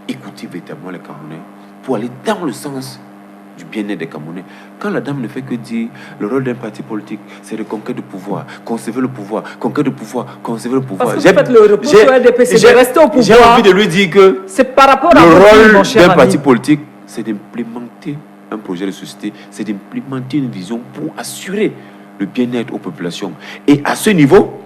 écouter véritablement les Camerounais pour aller dans le sens du bien-être des Camerounais. Quand la dame ne fait que dire le rôle d'un parti politique, c'est de conquérir le pouvoir, conserver le pouvoir, conquérir le pouvoir, conserver le pouvoir. Parce que vous faites le repos sur RDPC, de rester au pouvoir. J'ai envie de lui dire que c'est par rapport à le rôle d'un parti politique, c'est d'implémenter un projet de société, c'est d'implémenter une vision pour assurer le bien-être aux populations. Et à ce niveau,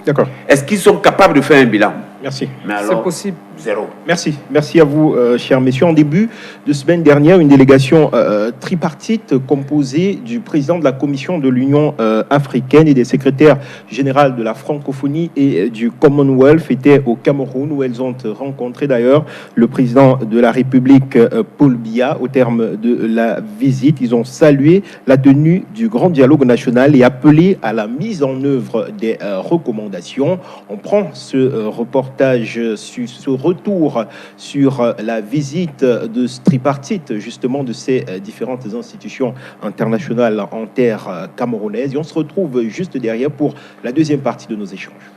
est-ce qu'ils sont capables de faire un bilan? Merci. Mais alors, c'est possible. Zéro. Merci à vous, chers messieurs. En début de semaine dernière, une délégation tripartite composée du président de la Commission de l'Union africaine et des secrétaires généraux de la francophonie et du Commonwealth était au Cameroun, où elles ont rencontré d'ailleurs le président de la République, Paul Biya. Au terme de la visite, ils ont salué la tenue du grand dialogue national et appelé à la mise en œuvre des recommandations. On prend ce reportage sur ce retour sur la visite de ce tripartite, justement, de ces différentes institutions internationales en terre camerounaise. Et on se retrouve juste derrière pour la deuxième partie de nos échanges.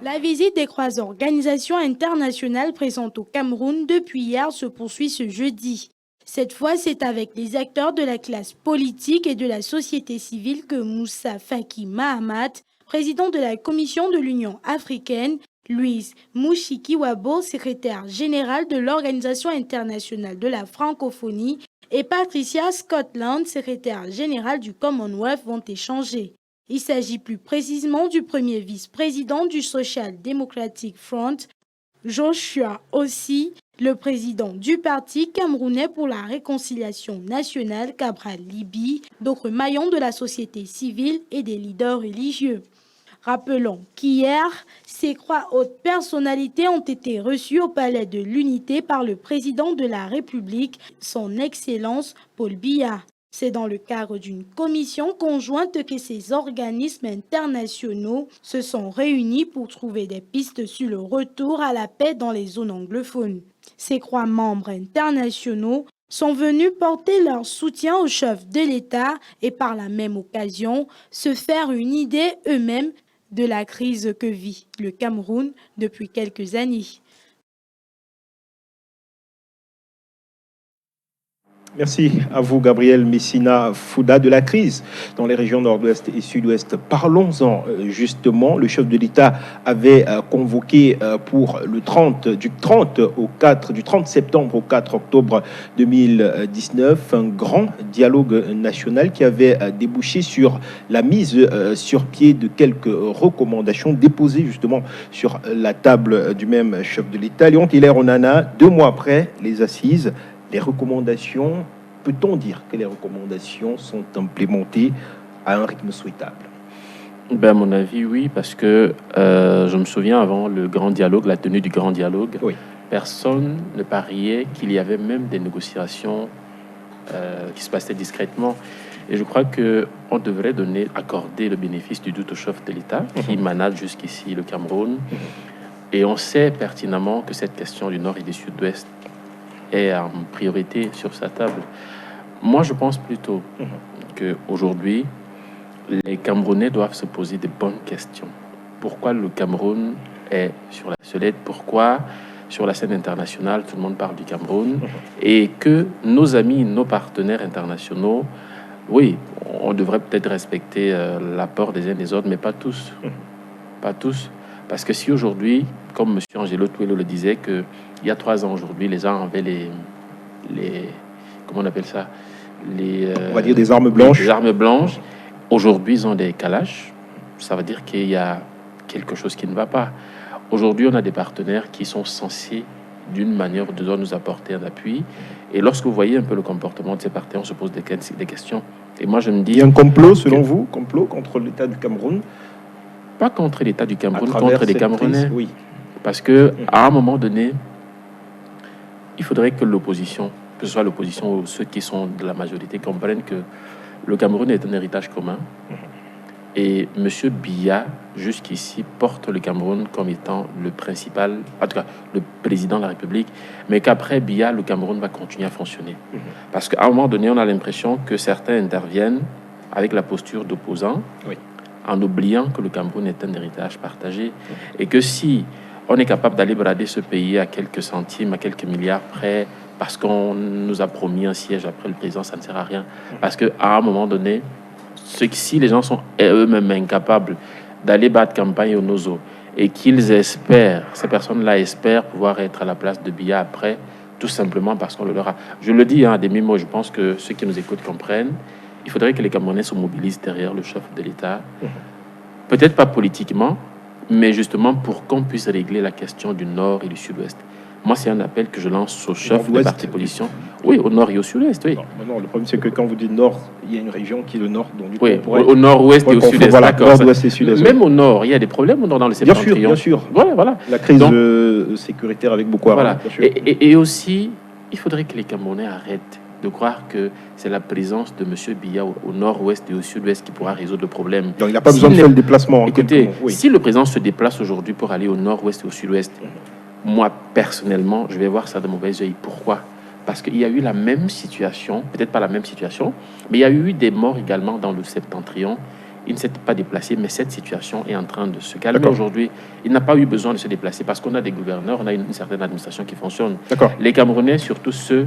La visite des 3 organisations internationales présentes au Cameroun depuis hier se poursuit ce jeudi. Cette fois, c'est avec les acteurs de la classe politique et de la société civile que Moussa Faki Mahamat, président de la Commission de l'Union africaine, Louise Mushikiwabo, secrétaire générale de l'Organisation internationale de la francophonie, et Patricia Scotland, secrétaire générale du Commonwealth, vont échanger. Il s'agit plus précisément du premier vice-président du Social Democratic Front, Joshua Ossi, le président du Parti camerounais pour la réconciliation nationale, Cabral Libi, d'autres maillons de la société civile et des leaders religieux. Rappelons qu'hier, ces 3 hautes personnalités ont été reçues au Palais de l'Unité par le président de la République, son Excellence Paul Biya. C'est dans le cadre d'une commission conjointe que ces organismes internationaux se sont réunis pour trouver des pistes sur le retour à la paix dans les zones anglophones. Ces 3 membres internationaux sont venus porter leur soutien au chef de l'État et par la même occasion se faire une idée eux-mêmes de la crise que vit le Cameroun depuis quelques années. Merci à vous, Gabriel Messina Fouda. De la crise dans les régions nord-ouest et sud-ouest, parlons-en justement. Le chef de l'État avait convoqué pour du 30 septembre au 4 octobre 2019 un grand dialogue national qui avait débouché sur la mise sur pied de quelques recommandations déposées justement sur la table du même chef de l'État. Léon Hilaire-Onana, 2 mois après les assises, les recommandations, peut-on dire que les recommandations sont implémentées à un rythme souhaitable? À mon avis, oui, parce que je me souviens avant le grand dialogue, la tenue du grand dialogue, oui. Personne ne pariait qu'il y avait même des négociations qui se passaient discrètement. Et je crois qu'on devrait accorder le bénéfice du doute au chef de l'État qui manage jusqu'ici le Cameroun. Et on sait pertinemment que cette question du Nord et du Sud-Ouest est en priorité sur sa table. Moi, je pense plutôt qu'aujourd'hui, les Camerounais doivent se poser de bonnes questions. Pourquoi le Cameroun est sur la sellette? Pourquoi, sur la scène internationale, tout le monde parle du Cameroun? Et que nos amis, nos partenaires internationaux, oui, on devrait peut-être respecter l'apport des uns et des autres, mais pas tous. Pas tous. Parce que si aujourd'hui, comme M. Angelo Touelo le disait, qu'il y a 3 ans aujourd'hui, les gens avaient les comment on appelle ça, on va dire des armes blanches. Des armes blanches. Aujourd'hui, ils ont des calaches. Ça veut dire qu'il y a quelque chose qui ne va pas. Aujourd'hui, on a des partenaires qui sont censés, d'une manière ou de l'autre, nous apporter un appui. Et lorsque vous voyez un peu le comportement de ces partenaires, on se pose des questions. Et moi, je me dis... Il y a un complot, selon vous, complot contre l'État du Cameroun? Pas contre l'État du Cameroun, contre les Camerounais. Oui. Parce qu'à un moment donné, il faudrait que l'opposition, que ce soit l'opposition ou ceux qui sont de la majorité, comprennent que le Cameroun est un héritage commun. Et M. Biya, jusqu'ici, porte le Cameroun comme étant le principal, en tout cas le président de la République, mais qu'après Biya, le Cameroun va continuer à fonctionner. Parce qu'à un moment donné, on a l'impression que certains interviennent avec la posture d'opposant, en oubliant que le Cameroun est un héritage partagé et que si on est capable d'aller brader ce pays à quelques centimes, à quelques milliards près, parce qu'on nous a promis un siège après le président, ça ne sert à rien. Parce qu'à un moment donné, si les gens sont eux-mêmes incapables d'aller battre campagne au Nozo et qu'ils espèrent, ces personnes-là espèrent pouvoir être à la place de Biya après, tout simplement parce qu'on le leur a... Je le dis à demi-mot, je pense que ceux qui nous écoutent comprennent. Il faudrait que les Camerounais se mobilisent derrière le chef de l'État. Peut-être pas politiquement, mais justement pour qu'on puisse régler la question du nord et du sud-ouest. Moi, c'est un appel que je lance au chef des partis politiques. Oui, au nord et au sud-ouest, oui. Non, le problème, c'est que quand vous dites nord, il y a une région qui est le nord. Donc, du coup, oui, au nord-ouest et au sud-est, voilà, d'accord. Nord-ouest et sud-est. Même au nord, il y a des problèmes au nord dans le septentrion. Bien sûr. Voilà. La crise sécuritaire avec Boko Haram. Voilà. Et aussi, il faudrait que les Camerounais arrêtent de croire que c'est la présence de M. Biya au nord-ouest et au sud-ouest qui pourra résoudre le problème. Donc, il n'a pas besoin de faire le déplacement. Écoutez, si le président se déplace aujourd'hui pour aller au nord-ouest et au sud-ouest, moi, personnellement, je vais voir ça de mauvais œil. Pourquoi ? Parce qu'il y a eu la même situation, peut-être pas la même situation, mais il y a eu des morts également dans le septentrion. Il ne s'est pas déplacé, mais cette situation est en train de se calmer aujourd'hui. Il n'a pas eu besoin de se déplacer parce qu'on a des gouverneurs, on a une certaine administration qui fonctionne. Les Camerounais, surtout ceux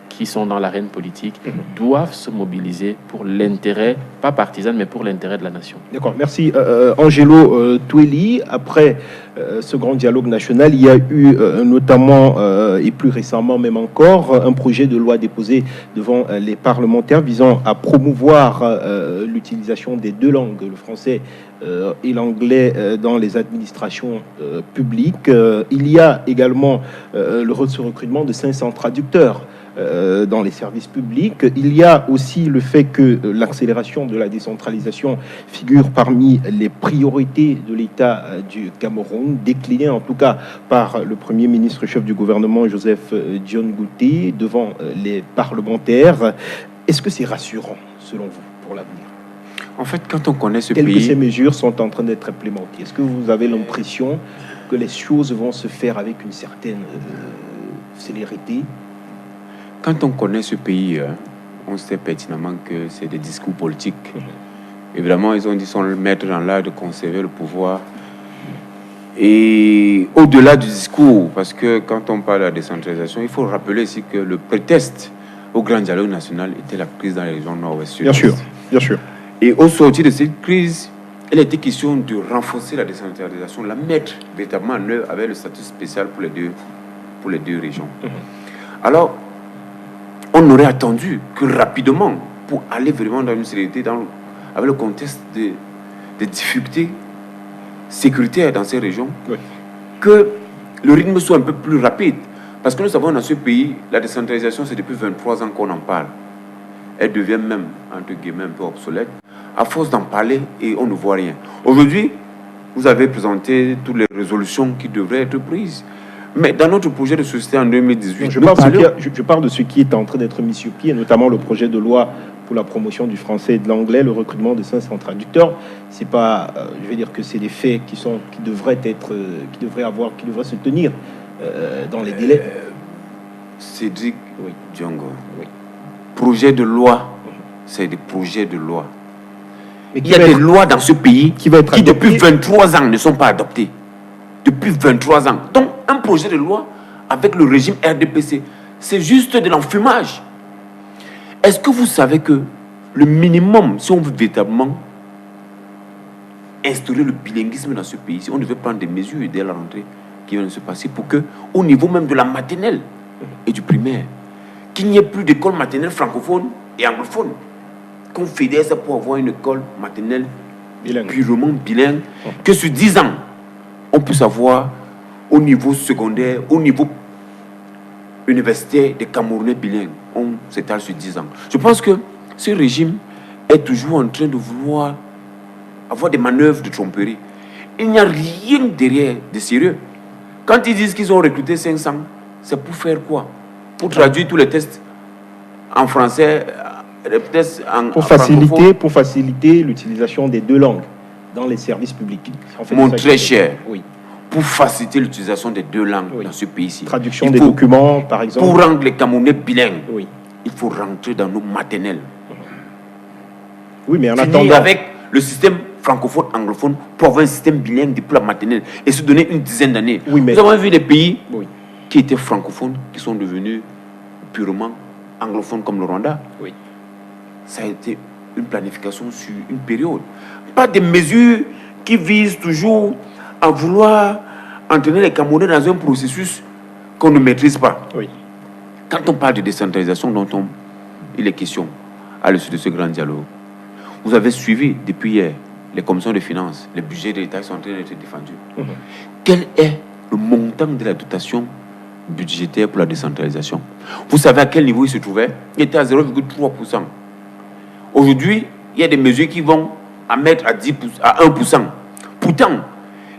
qui sont dans l'arène politique, doivent se mobiliser pour l'intérêt, pas partisan, mais pour l'intérêt de la nation. D'accord, merci. Angelo Tweli, après ce grand dialogue national, il y a eu notamment, et plus récemment même encore, un projet de loi déposé devant les parlementaires visant à promouvoir l'utilisation des deux langues, le français et l'anglais, dans les administrations publiques. Il y a également le recrutement de 500 traducteurs dans les services publics. Il y a aussi le fait que l'accélération de la décentralisation figure parmi les priorités de l'État du Cameroun, déclinées en tout cas par le Premier ministre chef du gouvernement Joseph Dione Ngouté devant les parlementaires. Est-ce que c'est rassurant selon vous pour l'avenir ? En fait, quand on connaît ce pays... Quelles que ces mesures sont en train d'être implémentées ? Est-ce que vous avez l'impression que les choses vont se faire avec une certaine célérité ? Quand on connaît ce pays, on sait pertinemment que c'est des discours politiques. Évidemment, ils ont dit sont le maître dans l'art de conserver le pouvoir. Et au-delà du discours, parce que quand on parle de la décentralisation, il faut rappeler aussi que le prétexte au grand dialogue national était la crise dans les régions nord-ouest. Bien sûr. Et au sortir de cette crise, il était question de renforcer la décentralisation, la mettre véritablement en œuvre avec le statut spécial pour les deux régions. Alors, on aurait attendu que rapidement, pour aller vraiment dans une sérénité, avec le contexte des difficultés sécuritaires dans ces régions, que le rythme soit un peu plus rapide. Parce que nous savons dans ce pays, la décentralisation, c'est depuis 23 ans qu'on en parle. Elle devient même, entre guillemets, un peu obsolète. À force d'en parler, et on ne voit rien. Aujourd'hui, vous avez présenté toutes les résolutions qui devraient être prises. Mais dans notre projet de société en 2018... Je parle de ce qui est en train d'être mis sur pied, notamment le projet de loi pour la promotion du français et de l'anglais, le recrutement de 500 traducteurs. C'est pas, je vais dire que c'est des faits qui devraient se tenir dans les délais. Cédric Diongo, projet de loi, c'est des projets de loi. Mais il y a des lois dans ce pays qui depuis 23 ans ne sont pas adoptées. Depuis 23 ans. Donc, un projet de loi avec le régime RDPC, c'est juste de l'enfumage. Est-ce que vous savez que le minimum, si on veut véritablement instaurer le bilinguisme dans ce pays, si on devait prendre des mesures dès la rentrée qui vient de se passer pour que, au niveau même de la maternelle et du primaire, qu'il n'y ait plus d'école maternelle francophone et anglophone, qu'on fédère ça pour avoir une école maternelle purement bilingue, que sur 10 ans, on puisse avoir au niveau secondaire, au niveau universitaire, des Camerounais bilingues. On s'étale sur 10 ans. Je pense que ce régime est toujours en train de vouloir avoir des manœuvres de tromperie. Il n'y a rien derrière de sérieux. Quand ils disent qu'ils ont recruté 500, c'est pour faire quoi? Pour traduire tous les tests en français, les tests pour faciliter l'utilisation des deux langues dans les services publics. En fait, mon très cher, pour faciliter l'utilisation des deux langues dans ce pays-ci. Traduction des documents, par exemple. Pour rendre les Camerounais bilingues, il faut rentrer dans nos maternelles. Oui, mais en attendant... avec le système francophone, anglophone, pour avoir un système bilingue depuis la maternelle et se donner une dizaine d'années. Nous avons vu des pays qui étaient francophones, qui sont devenus purement anglophones comme le Rwanda. Ça a été une planification sur une période. Pas des mesures qui visent toujours à vouloir entraîner les Camerounais dans un processus qu'on ne maîtrise pas. Quand on parle de décentralisation dont il est question à l'issue de ce grand dialogue, vous avez suivi depuis hier les commissions de finances, les budgets de l'État sont en train d'être défendus. Quel est le montant de la dotation budgétaire pour la décentralisation? Vous savez à quel niveau il se trouvait? Il était à 0,3%. Aujourd'hui, il y a des mesures qui vont à mettre à 1%. Pourtant,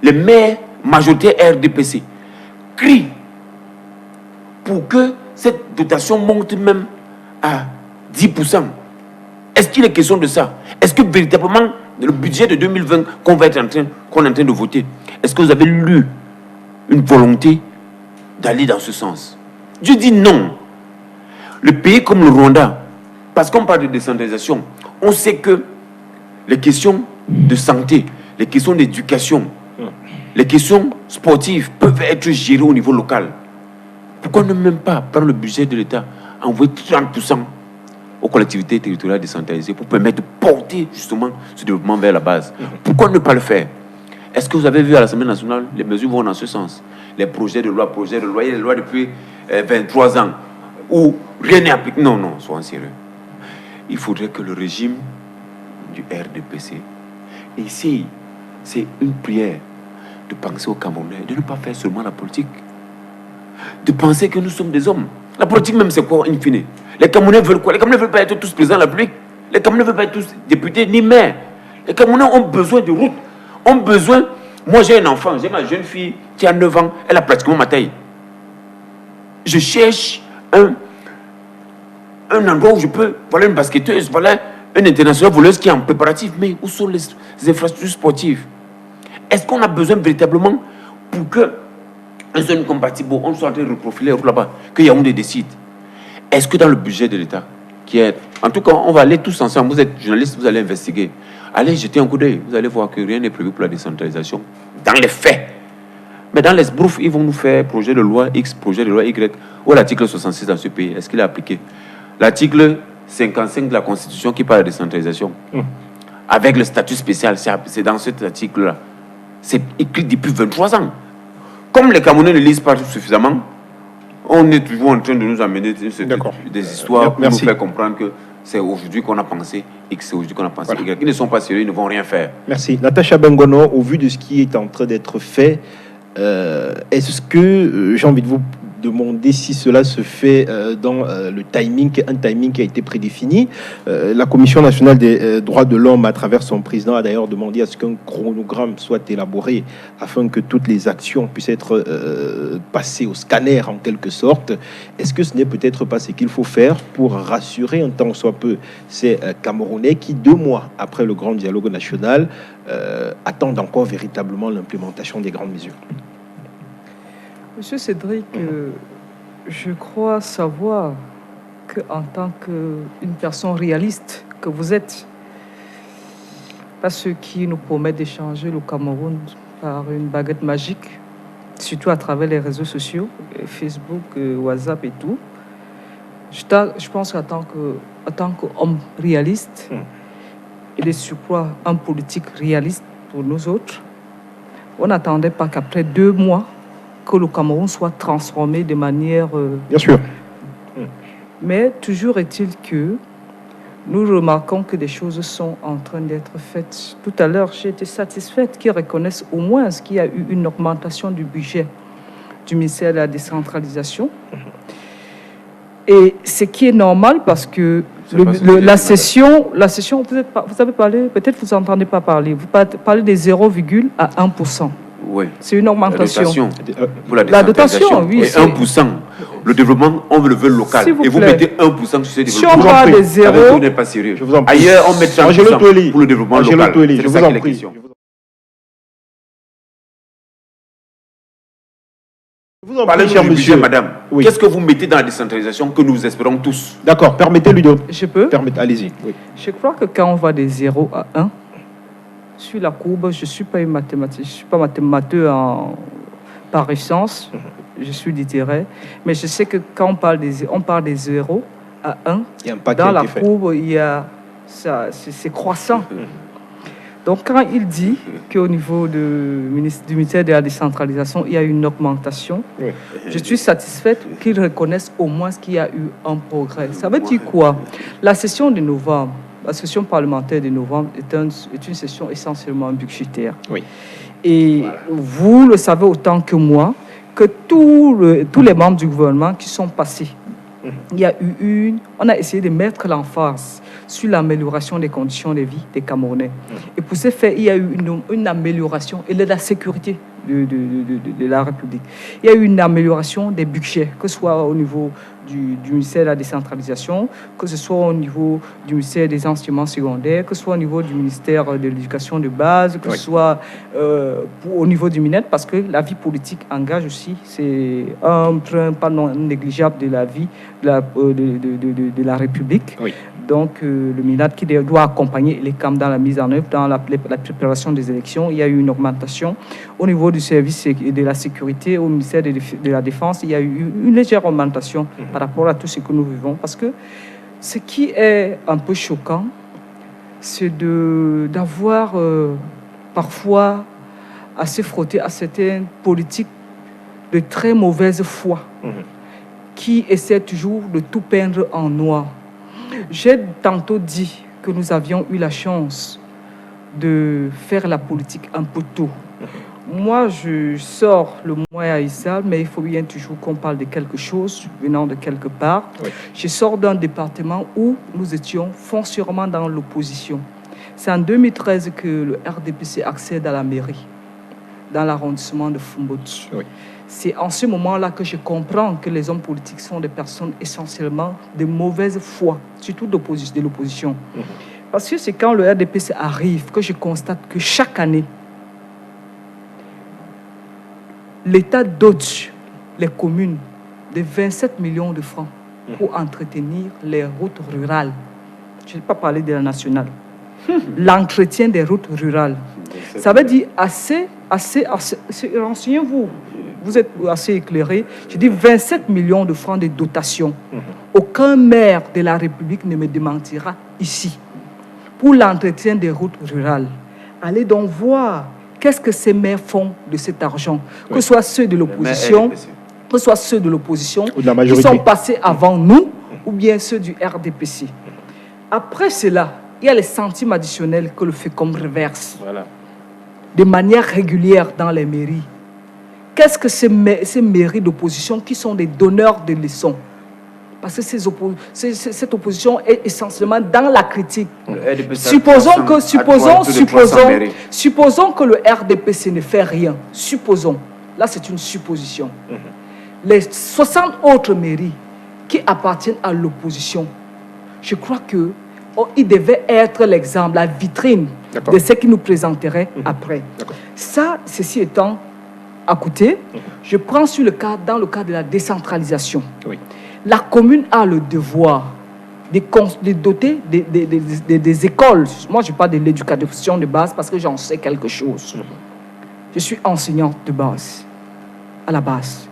les maires majoritaires RDPC crient pour que cette dotation monte même à 10%. Est-ce qu'il est question de ça? Est-ce que véritablement le budget de 2020 qu'on est en train de voter, est-ce que vous avez lu une volonté d'aller dans ce sens? Je dis non. Le pays comme le Rwanda, parce qu'on parle de décentralisation, on sait que les questions de santé, les questions d'éducation, les questions sportives peuvent être gérées au niveau local. Pourquoi ne même pas prendre le budget de l'État, envoyer 30% aux collectivités territoriales décentralisées pour permettre de porter justement ce développement vers la base? Pourquoi ne pas le faire? Est-ce que vous avez vu à l'Assemblée nationale, les mesures vont dans ce sens? Les projets de loi, il y a des lois depuis 23 ans où rien n'est appliqué. Non, soyons sérieux. Il faudrait que le régime du RDPC essaye, c'est une prière, de penser aux Camerounais, de ne pas faire seulement la politique, de penser que nous sommes des hommes. La politique même, c'est quoi, in fine? Les Camerounais veulent quoi? Les Camerounais ne veulent pas être tous présidents de la République. Les Camerounais ne veulent pas être tous députés ni maires. Les Camerounais ont besoin de routes, ont besoin... Moi, j'ai un enfant, j'ai ma jeune fille qui a 9 ans, elle a pratiquement ma taille. Je cherche un endroit où je peux... Voilà une basketteuse, voilà une internationale voleuse qui est en préparatif. Mais où sont les infrastructures sportives? Est-ce qu'on a besoin véritablement pour que un zone compatible, on soit en train de reprofiler là-bas, que Yaoundé décide? Est-ce que dans le budget de l'État, qui est... En tout cas, on va aller tous ensemble, vous êtes journalistes, vous allez investiguer. Allez jeter un coup d'œil, vous allez voir que rien n'est prévu pour la décentralisation. Dans les faits. Mais dans l'esbrouf, ils vont nous faire projet de loi X, projet de loi Y. Où l'article 66 dans ce pays, est-ce qu'il est appliqué? L'article 55 de la Constitution qui parle de décentralisation. Avec le statut spécial, c'est dans cet article-là. C'est écrit depuis 23 ans. Comme les Camerounais ne lisent pas suffisamment, on est toujours en train de nous amener des histoires pour nous faire comprendre que c'est aujourd'hui qu'on a pensé et que c'est aujourd'hui qu'on a pensé. Voilà. Ils ne sont pas sérieux, ils ne vont rien faire. Merci. Natacha Bengono, au vu de ce qui est en train d'être fait, est-ce que, j'ai envie de vous demander si cela se fait dans le timing, un timing qui a été prédéfini. La Commission nationale des droits de l'homme, à travers son président, a d'ailleurs demandé à ce qu'un chronogramme soit élaboré afin que toutes les actions puissent être passées au scanner en quelque sorte. Est-ce que ce n'est peut-être pas ce qu'il faut faire pour rassurer un tant soit peu ces Camerounais qui, 2 mois après le grand dialogue national, attendent encore véritablement l'implémentation des grandes mesures? Monsieur Cédric, je crois savoir qu'en tant qu'une personne réaliste que vous êtes, pas ceux qui nous promettent d'échanger le Cameroun par une baguette magique, surtout à travers les réseaux sociaux, Facebook, WhatsApp et tout, je pense qu'en tant qu'homme réaliste, et de surcroît un politique réaliste pour nous autres, on n'attendait pas qu'après 2 mois, que le Cameroun soit transformé de manière... Bien sûr. Mais toujours est-il que nous remarquons que des choses sont en train d'être faites. Tout à l'heure, j'ai été satisfaite qu'ils reconnaissent au moins qu'il y a eu une augmentation du budget du ministère de la décentralisation. Et ce qui est normal parce que la session, vous avez parlé, peut-être vous n'entendez pas parler, vous parlez des 0,1%. Oui. C'est une augmentation. La dotation, oui. Et 1%. Le développement, on le veut local. Et vous mettez 1% sur ce développement. Si on parle de 0... Vous n'êtes pas sérieux. Ailleurs, on met 30% pour le développement local. Je vous en prie. Vous en parlez, cher monsieur, madame. Oui. Qu'est-ce que vous mettez dans la décentralisation que nous espérons tous? D'accord, permettez-lui de... Je peux? Allez-y. Oui. Je crois que quand on va de 0 à 1, sur la courbe, je ne suis pas une mathématique, je ne suis pas mathémateur par essence, je suis littéraire, mais je sais que quand on parle des 0 à 1, dans la courbe, il y a c'est croissant. Donc quand il dit qu'au niveau du ministère de la décentralisation, il y a une augmentation, je suis satisfaite qu'ils reconnaissent au moins qu'il y a eu un progrès. Ça veut dire quoi? La session de novembre, la session parlementaire de novembre est une session essentiellement budgétaire. Oui. Et vous le savez autant que moi, que tous les membres du gouvernement qui sont passés, on a essayé de mettre l'emphase sur l'amélioration des conditions de vie des Camerounais. Et pour ce faire, il y a eu une amélioration et de la sécurité de la République. Il y a eu une amélioration des budgets, que ce soit au niveau du ministère de la décentralisation, que ce soit au niveau du ministère des enseignements secondaires, que ce soit au niveau du ministère de l'éducation de base, que ce soit au niveau du MINED, parce que la vie politique engage aussi, c'est un point pas non négligeable de la vie de la République. Oui. Donc, le MINAD qui doit accompagner les CAM dans la mise en œuvre, dans la préparation des élections. Il y a eu une augmentation. Au niveau du service de la sécurité, au ministère de la Défense, il y a eu une légère augmentation par rapport à tout ce que nous vivons. Parce que ce qui est un peu choquant, c'est d'avoir parfois à se frotter à certaines politiques de très mauvaise foi qui essaient toujours de tout peindre en noir. J'ai tantôt dit que nous avions eu la chance de faire la politique un peu tôt. Moi, je sors le mois Aïssa, mais il faut bien toujours qu'on parle de quelque chose venant de quelque part. Oui. Je sors d'un département où nous étions foncièrement dans l'opposition. C'est en 2013 que le RDPC accède à la mairie, dans l'arrondissement de Fumbotu. Oui. C'est en ce moment-là que je comprends que les hommes politiques sont des personnes essentiellement de mauvaise foi, surtout de l'opposition. Parce que c'est quand le RDPC arrive que je constate que chaque année, l'État dote les communes de 27 millions de francs pour entretenir les routes rurales. Je n'ai pas parlé de la nationale. L'entretien des routes rurales. Ça veut dire renseignez-vous. Vous êtes assez éclairé. Je dis 27 millions de francs de dotation. Aucun maire de la République ne me démentira ici. Pour l'entretien des routes rurales, allez donc voir qu'est-ce que ces maires font de cet argent. Oui. Que ce soit ceux de l'opposition, qui sont passés avant nous, ou bien ceux du RDPC. Après cela, il y a les centimes additionnels que le FECOM reverse de manière régulière dans les mairies. Qu'est-ce que ces mairies d'opposition qui sont des donneurs de leçons? Parce que cette opposition est essentiellement dans la critique. Supposons que le RDPC ne fait rien. Supposons. Là, c'est une supposition. Les 60 autres mairies qui appartiennent à l'opposition, je crois qu'ils devaient être l'exemple, la vitrine de ce qui nous présenterait après. Ceci étant à côté, je prends dans le cadre de la décentralisation. Oui. La commune a le devoir de doter des écoles. Moi, je parle de l'éducation de base parce que j'en sais quelque chose. Je suis enseignante de base, à la base.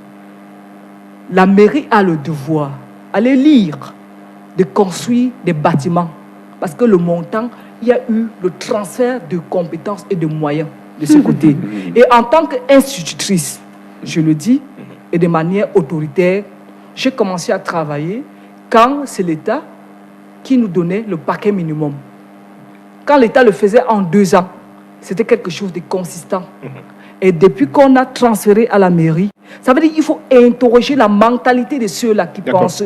La mairie a le devoir, allez lire, de construire des bâtiments. Parce que le montant, il y a eu le transfert de compétences et de moyens de ce côté. Et en tant qu'institutrice, je le dis, et de manière autoritaire, j'ai commencé à travailler quand c'est l'État qui nous donnait le paquet minimum. Quand l'État le faisait en 2 ans, c'était quelque chose de consistant. Et depuis qu'on a transféré à la mairie, ça veut dire qu'il faut interroger la mentalité de ceux-là qui pensent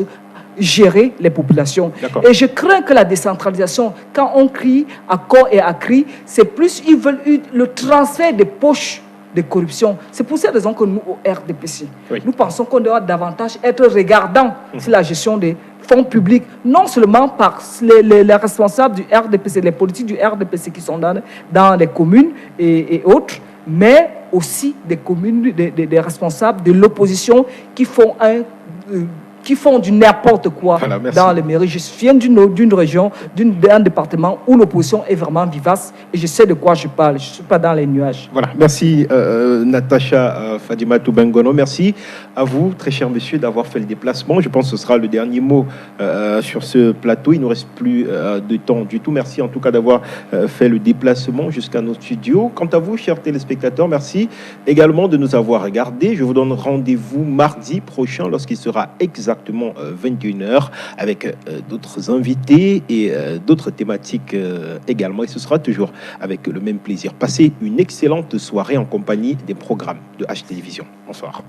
gérer les populations. Et je crains que la décentralisation, quand on crie à corps et à cri, c'est plus ils veulent le transfert des poches de corruption. C'est pour cette raison que nous, au RDPC, nous pensons qu'on doit davantage être regardants sur la gestion des fonds publics, non seulement par les responsables du RDPC, les politiques du RDPC qui sont dans les communes et autres, mais aussi des communes, des responsables de l'opposition qui font du n'importe quoi dans les mairies. Je viens d'une région, d'un département où l'opposition est vraiment vivace et je sais de quoi je parle. Je ne suis pas dans les nuages. Voilà, merci Natacha Fadimatou Bengono. Merci à à vous, très cher monsieur, d'avoir fait le déplacement. Je pense que ce sera le dernier mot sur ce plateau. Il ne nous reste plus de temps du tout. Merci en tout cas d'avoir fait le déplacement jusqu'à nos studios. Quant à vous, chers téléspectateurs, merci également de nous avoir regardés. Je vous donne rendez-vous mardi prochain lorsqu'il sera exactement 21h avec d'autres invités et d'autres thématiques également. Et ce sera toujours avec le même plaisir. Passez une excellente soirée en compagnie des programmes de H Télévision. Bonsoir.